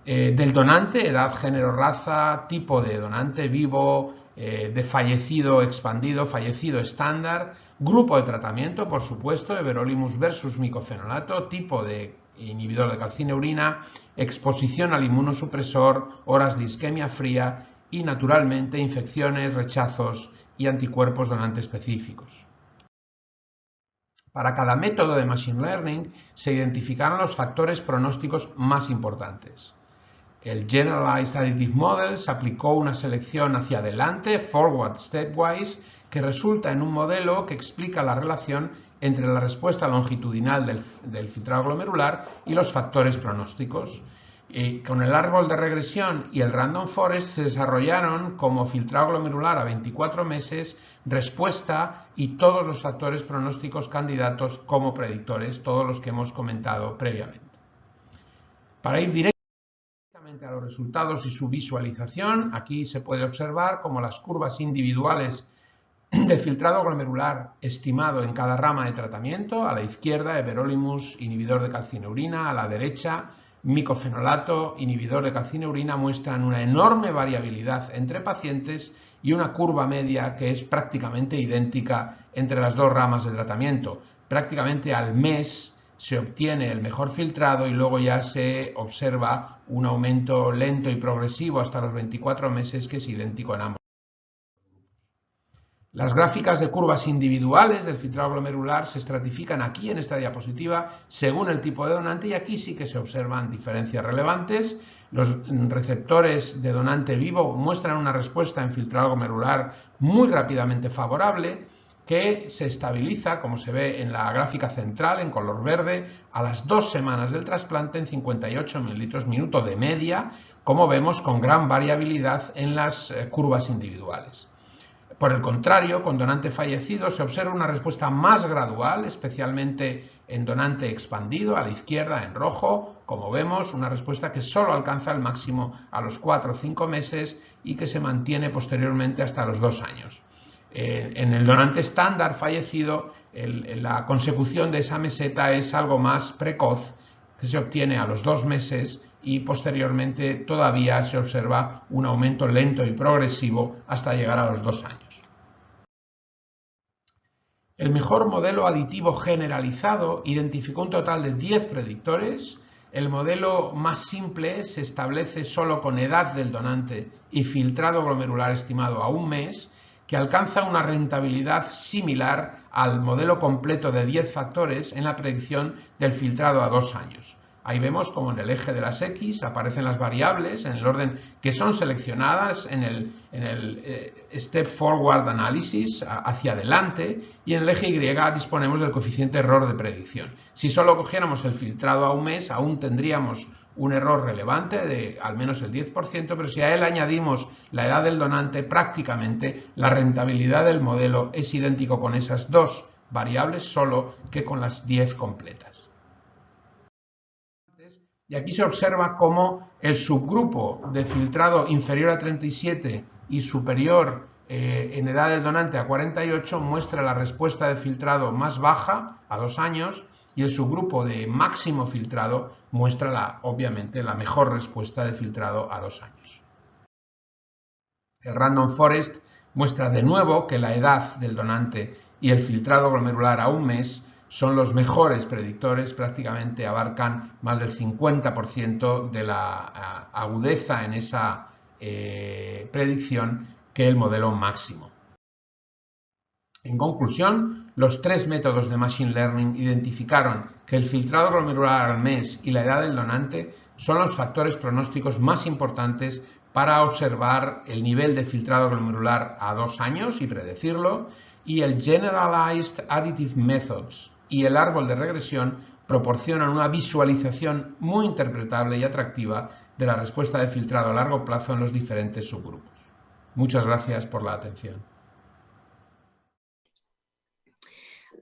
S11: del donante, edad, género, raza, tipo de donante, vivo, de fallecido expandido, fallecido estándar, grupo de tratamiento, por supuesto, everolimus versus micofenolato, tipo de inhibidor de calcineurina, exposición al inmunosupresor, horas de isquemia fría y, naturalmente, infecciones, rechazos y anticuerpos donante específicos. Para cada método de Machine Learning se identificaron los factores pronósticos más importantes. El Generalized Additive Model se aplicó una selección hacia adelante, forward stepwise, que resulta en un modelo que explica la relación entre la respuesta longitudinal del filtrado glomerular y los factores pronósticos. Con el árbol de regresión y el Random Forest se desarrollaron como filtrado glomerular a 24 meses, respuesta y todos los factores pronósticos candidatos como predictores, todos los que hemos comentado previamente. Para ir directamente a los resultados y su visualización, aquí se puede observar cómo las curvas individuales de filtrado glomerular estimado en cada rama de tratamiento, a la izquierda everolimus, inhibidor de calcineurina, a la derecha micofenolato, inhibidor de calcineurina, muestran una enorme variabilidad entre pacientes y una curva media que es prácticamente idéntica entre las 2 ramas de tratamiento. Prácticamente al mes se obtiene el mejor filtrado y luego ya se observa un aumento lento y progresivo hasta los 24 meses que es idéntico en ambos. Las gráficas de curvas individuales del filtrado glomerular se estratifican aquí en esta diapositiva según el tipo de donante y aquí sí que se observan diferencias relevantes. Los receptores de donante vivo muestran una respuesta en filtrado glomerular muy rápidamente favorable que se estabiliza, como se ve en la gráfica central en color verde, a las 2 semanas del trasplante en 58 ml/minuto de media, como vemos con gran variabilidad en las curvas individuales. Por el contrario, con donante fallecido se observa una respuesta más gradual, especialmente en donante expandido, a la izquierda en rojo, como vemos, una respuesta que solo alcanza el máximo a los 4 o 5 meses y que se mantiene posteriormente hasta los 2 años. En el donante estándar fallecido, la consecución de esa meseta es algo más precoz, que se obtiene a los 2 meses y posteriormente todavía se observa un aumento lento y progresivo hasta llegar a los 2 años. El mejor modelo aditivo generalizado identificó un total de 10 predictores. El modelo más simple se establece solo con edad del donante y filtrado glomerular estimado a 1 mes, que alcanza una rentabilidad similar al modelo completo de 10 factores en la predicción del filtrado a 2 años. Ahí vemos como en el eje de las X aparecen las variables en el orden que son seleccionadas en el Step Forward Analysis hacia adelante y en el eje Y disponemos del coeficiente error de predicción. Si solo cogiéramos el filtrado a 1 mes aún tendríamos un error relevante de al menos el 10%, pero si a él añadimos la edad del donante prácticamente la rentabilidad del modelo es idéntico con esas 2 variables solo que con las 10 completas. Y aquí se observa cómo el subgrupo de filtrado inferior a 37 y superior en edad del donante a 48 muestra la respuesta de filtrado más baja a 2 años, y el subgrupo de máximo filtrado muestra obviamente la mejor respuesta de filtrado a 2 años. El Random Forest muestra de nuevo que la edad del donante y el filtrado glomerular a un mes son los mejores predictores, prácticamente abarcan más del 50% de la agudeza en esa predicción que el modelo máximo. En conclusión, los 3 métodos de Machine Learning identificaron que el filtrado glomerular al mes y la edad del donante son los factores pronósticos más importantes para observar el nivel de filtrado glomerular a 2 años y predecirlo, y el Generalized Additive Methods y el árbol de regresión proporcionan una visualización muy interpretable y atractiva de la respuesta de filtrado a largo plazo en los diferentes subgrupos. Muchas gracias por la atención.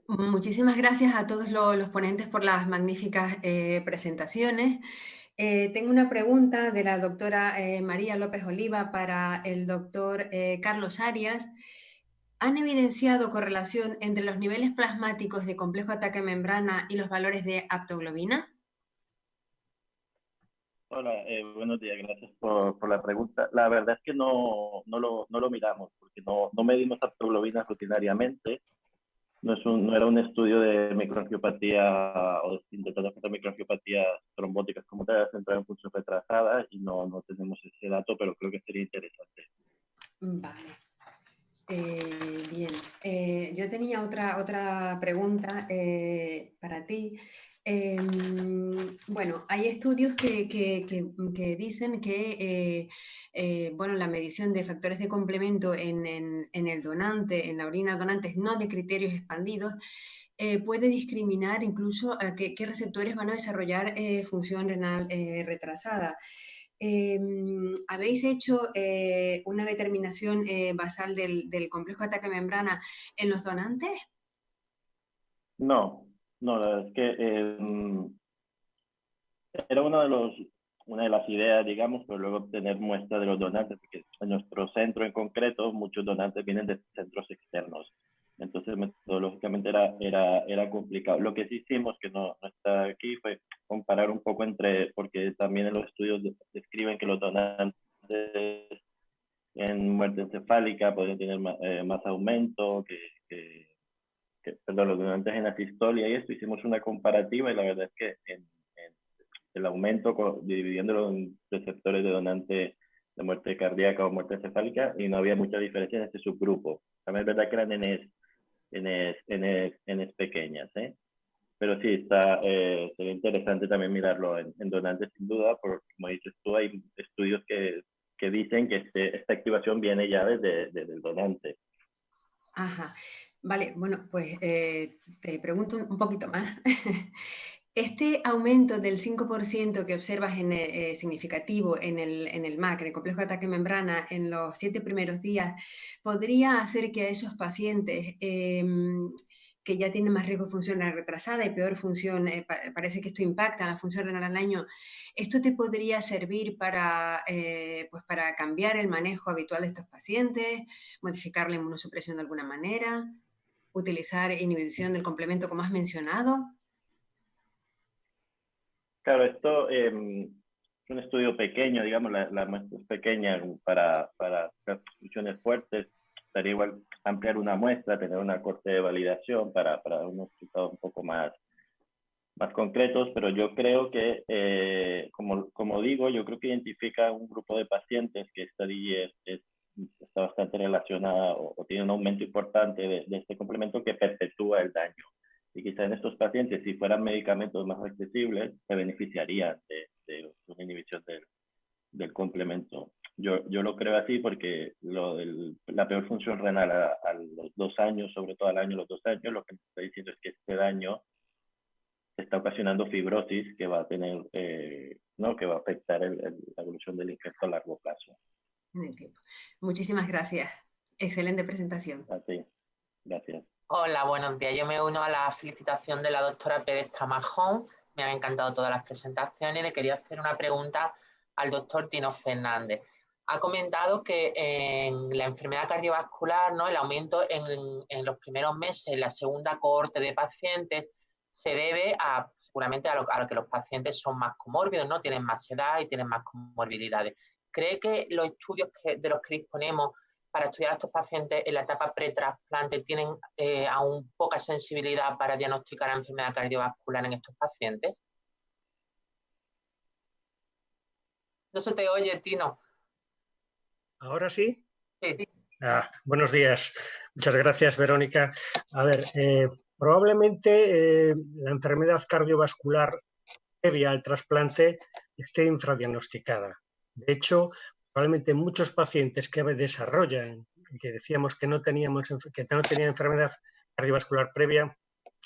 S2: Muchísimas gracias a todos los ponentes por las magníficas presentaciones. Tengo una pregunta de la doctora María López Oliva para el doctor Carlos Arias. ¿Han evidenciado correlación entre los niveles plasmáticos de complejo ataque membrana y los valores de aptoglobina?
S12: Hola, buenos días, gracias por la pregunta. La verdad es que no lo miramos, porque no medimos aptoglobina rutinariamente. No era un estudio de microangiopatía o de microangiopatías trombóticas como tal, centrado en función retrasada, y no tenemos ese dato, pero creo que sería interesante.
S2: Vale. Bien, yo tenía otra pregunta para ti. Bueno, hay estudios que dicen que bueno, la medición de factores de complemento en el donante, en la orina donantes no de criterios expandidos, puede discriminar incluso a qué receptores van a desarrollar función renal retrasada. ¿Habéis hecho una determinación basal del complejo ataque membrana en los donantes?
S12: No, la verdad es que era una de las ideas, digamos, pero luego tener muestra de los donantes, porque en nuestro centro en concreto muchos donantes vienen de centros externos. Entonces, metodológicamente era complicado. Lo que sí hicimos, que no está aquí, fue comparar un poco porque también en los estudios describen que los donantes en muerte encefálica podrían tener más aumento perdón, los donantes en asistolia y esto. Hicimos una comparativa y la verdad es que el aumento, dividiéndolo en receptores de donante de muerte cardíaca o muerte encefálica, y no había mucha diferencia en este subgrupo. También es verdad que eran Ns pequeñas, ¿eh? Pero sí, sería interesante también mirarlo en donantes, sin duda, porque como dices tú, hay estudios que dicen que esta activación viene ya desde el donante.
S2: Ajá, vale, bueno, pues te pregunto un poquito más. Este aumento del 5% que observas significativo en el MAC, en el complejo de ataque membrana, en los 7 primeros días, ¿podría hacer que a esos pacientes que ya tienen más riesgo de función renal retrasada y peor función, parece que esto impacta la función renal al año, esto te podría servir para cambiar el manejo habitual de estos pacientes, modificar la inmunosupresión de alguna manera, utilizar inhibición del complemento como has mencionado?
S12: Claro, esto es un estudio pequeño, digamos, la muestra es pequeña para funciones fuertes. Estaría igual ampliar una muestra, tener una corte de validación para unos resultados un poco más concretos, pero yo creo que, como digo, yo creo que identifica un grupo de pacientes que está bastante relacionada o tiene un aumento importante de este complemento que perpetúa el daño. Y quizá en estos pacientes, si fueran medicamentos más accesibles, se beneficiarían de una inhibición del complemento. Yo lo creo así porque la peor función renal a los 2 años, sobre todo al año los 2 años, lo que me está diciendo es que este daño está ocasionando fibrosis que va a tener, que va a afectar la evolución del injerto a largo plazo.
S2: En el tiempo. Muchísimas gracias. Excelente presentación.
S12: A ti. Gracias.
S1: Hola, buenos días. Yo me uno a la felicitación de la doctora Pérez Tamajón. Me han encantado todas las presentaciones y le quería hacer una pregunta al doctor Tino Fernández. Ha comentado que en la enfermedad cardiovascular, ¿no?, el aumento en los primeros meses, en la segunda cohorte de pacientes, se debe seguramente a lo que los pacientes son más comórbidos, ¿no?, tienen más edad y tienen más comorbilidades. ¿Cree que los estudios de los que disponemos para estudiar a estos pacientes en la etapa pretrasplante tienen aún poca sensibilidad para diagnosticar la enfermedad cardiovascular en estos pacientes? No se te oye, Tino.
S10: ¿Ahora sí?
S1: Sí.
S10: Buenos días. Muchas gracias, Verónica. A ver, probablemente la enfermedad cardiovascular previa al trasplante esté infradiagnosticada. De hecho, probablemente muchos pacientes que desarrollan, que decíamos que no tenían enfermedad cardiovascular previa,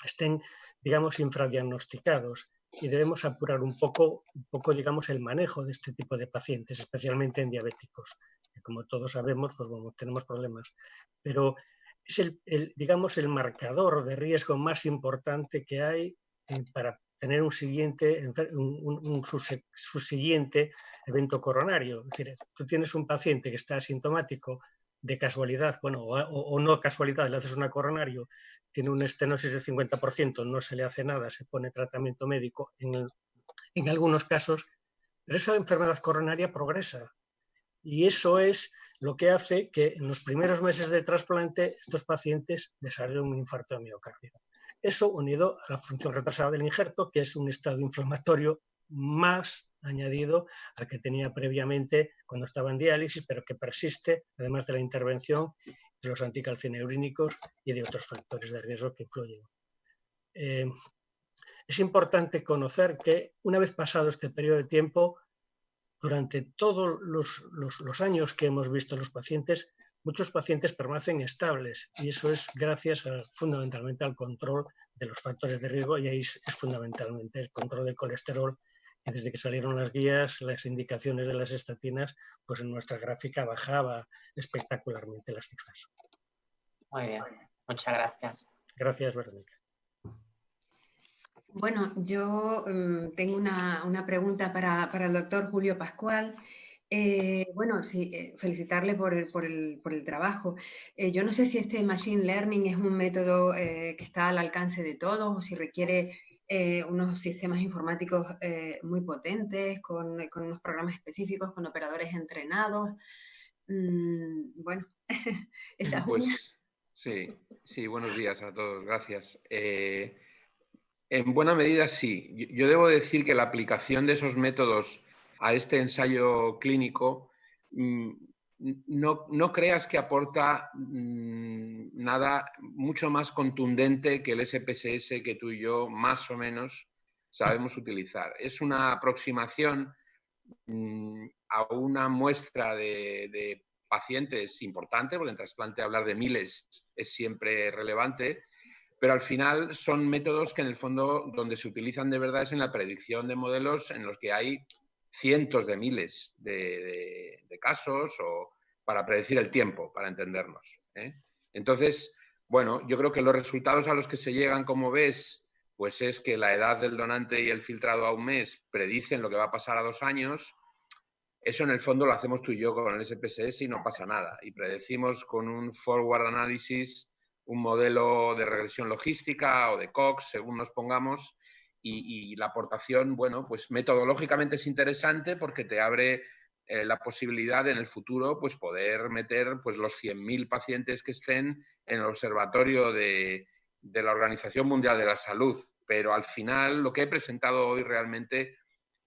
S10: estén, digamos, infradiagnosticados, y debemos apurar un poco, digamos, el manejo de este tipo de pacientes, especialmente en diabéticos, que como todos sabemos, pues bueno, tenemos problemas. Pero es digamos, el marcador de riesgo más importante que hay para tener un siguiente evento coronario. Es decir, tú tienes un paciente que está asintomático, de casualidad, bueno, o no casualidad, le haces una coronario, tiene una estenosis del 50%, no se le hace nada, se pone tratamiento médico en algunos casos, pero esa enfermedad coronaria progresa. Y eso es lo que hace que en los primeros meses de trasplante estos pacientes desarrollen un infarto de miocardio. Eso unido a la función retrasada del injerto, que es un estado inflamatorio más añadido al que tenía previamente cuando estaba en diálisis, pero que persiste, además de la intervención de los anticalcineurínicos y de otros factores de riesgo que influyen. Es importante conocer que una vez pasado este periodo de tiempo, durante todos los años que hemos visto los pacientes, muchos pacientes permanecen estables, y eso es gracias fundamentalmente al control de los factores de riesgo, y ahí es fundamentalmente el control del colesterol, que desde que salieron las guías, las indicaciones de las estatinas, pues en nuestra gráfica bajaba espectacularmente las cifras.
S1: Muy bien, muchas gracias.
S10: Gracias, Verónica.
S2: Bueno, yo tengo una pregunta para el doctor Julio Pascual. Bueno, sí, felicitarle por el trabajo. Yo no sé si este Machine Learning es un método que está al alcance de todos, o si requiere unos sistemas informáticos muy potentes, con unos programas específicos, con operadores entrenados. Bueno, esa es una.
S11: Pues sí, buenos días a todos, gracias. En buena medida sí. Yo debo decir que la aplicación de esos métodos a este ensayo clínico no creas que aporta nada mucho más contundente que el SPSS que tú y yo más o menos sabemos utilizar. Es una aproximación a una muestra de pacientes importante, porque en trasplante hablar de miles es siempre relevante, pero al final son métodos que en el fondo donde se utilizan de verdad es en la predicción de modelos en los que hay cientos de miles de casos, o para predecir el tiempo, para entendernos, ¿eh? Entonces, bueno, yo creo que los resultados a los que se llegan, como ves, pues es que la edad del donante y el filtrado a un mes predicen lo que va a pasar a 2 años. Eso en el fondo lo hacemos tú y yo con el SPSS y no pasa nada. Y predecimos con un forward analysis un modelo de regresión logística o de Cox, según nos pongamos, y la aportación, bueno, pues metodológicamente es interesante porque te abre la posibilidad en el futuro pues poder meter pues los 100.000 pacientes que estén en el observatorio de la Organización Mundial de la Salud. Pero al final lo que he presentado hoy realmente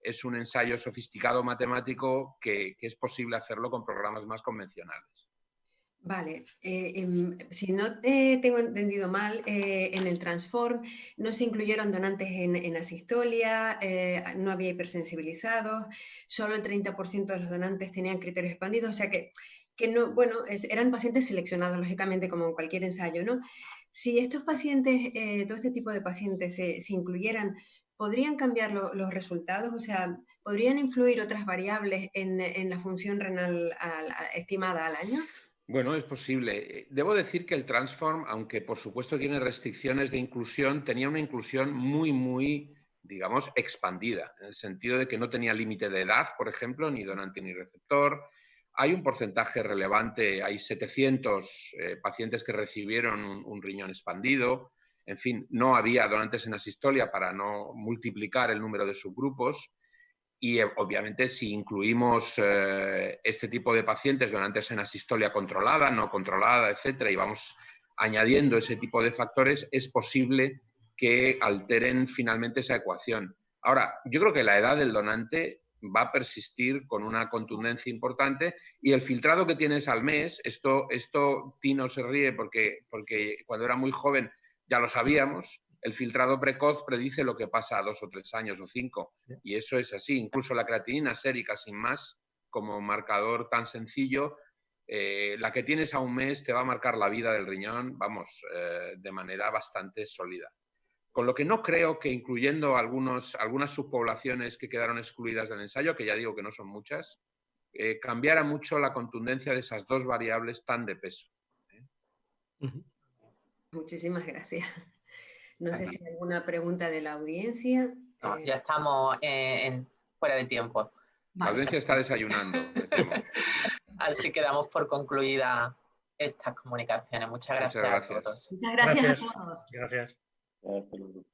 S11: es un ensayo sofisticado matemático que es posible hacerlo con programas más convencionales.
S2: Vale, si no tengo entendido mal, en el Transform no se incluyeron donantes en asistolia, no había hipersensibilizados, solo el 30% de los donantes tenían criterios expandidos, o sea que no, bueno, eran pacientes seleccionados, lógicamente, como en cualquier ensayo, ¿no? Si estos pacientes, todo este tipo de pacientes se incluyeran, ¿podrían cambiar los resultados? O sea, ¿podrían influir otras variables en la función renal estimada al año?
S11: Bueno, es posible. Debo decir que el Transform, aunque por supuesto tiene restricciones de inclusión, tenía una inclusión muy, digamos, expandida, en el sentido de que no tenía límite de edad, por ejemplo, ni donante ni receptor. Hay un porcentaje relevante, hay 700 pacientes que recibieron un riñón expandido. En fin, no había donantes en asistolia para no multiplicar el número de subgrupos. Y obviamente si incluimos este tipo de pacientes donantes en asistolia controlada, no controlada, etcétera, y vamos añadiendo ese tipo de factores, es posible que alteren finalmente esa ecuación. Ahora, yo creo que la edad del donante va a persistir con una contundencia importante y el filtrado que tienes al mes, esto Tino se ríe porque cuando era muy joven ya lo sabíamos. El filtrado precoz predice lo que pasa a 2 o 3 años o 5, y eso es así. Incluso la creatinina sérica sin más, como marcador tan sencillo, la que tienes a un mes te va a marcar la vida del riñón, vamos, de manera bastante sólida. Con lo que no creo que incluyendo algunas subpoblaciones que quedaron excluidas del ensayo, que ya digo que no son muchas, cambiara mucho la contundencia de esas dos variables tan de peso.
S2: Muchísimas gracias. No sé si hay alguna pregunta de la audiencia.
S1: No, ya estamos fuera de tiempo.
S11: La audiencia está desayunando.
S1: Así que damos por concluida estas comunicaciones. Muchas gracias a todos.
S2: Muchas gracias a todos.
S10: Gracias.
S12: Gracias.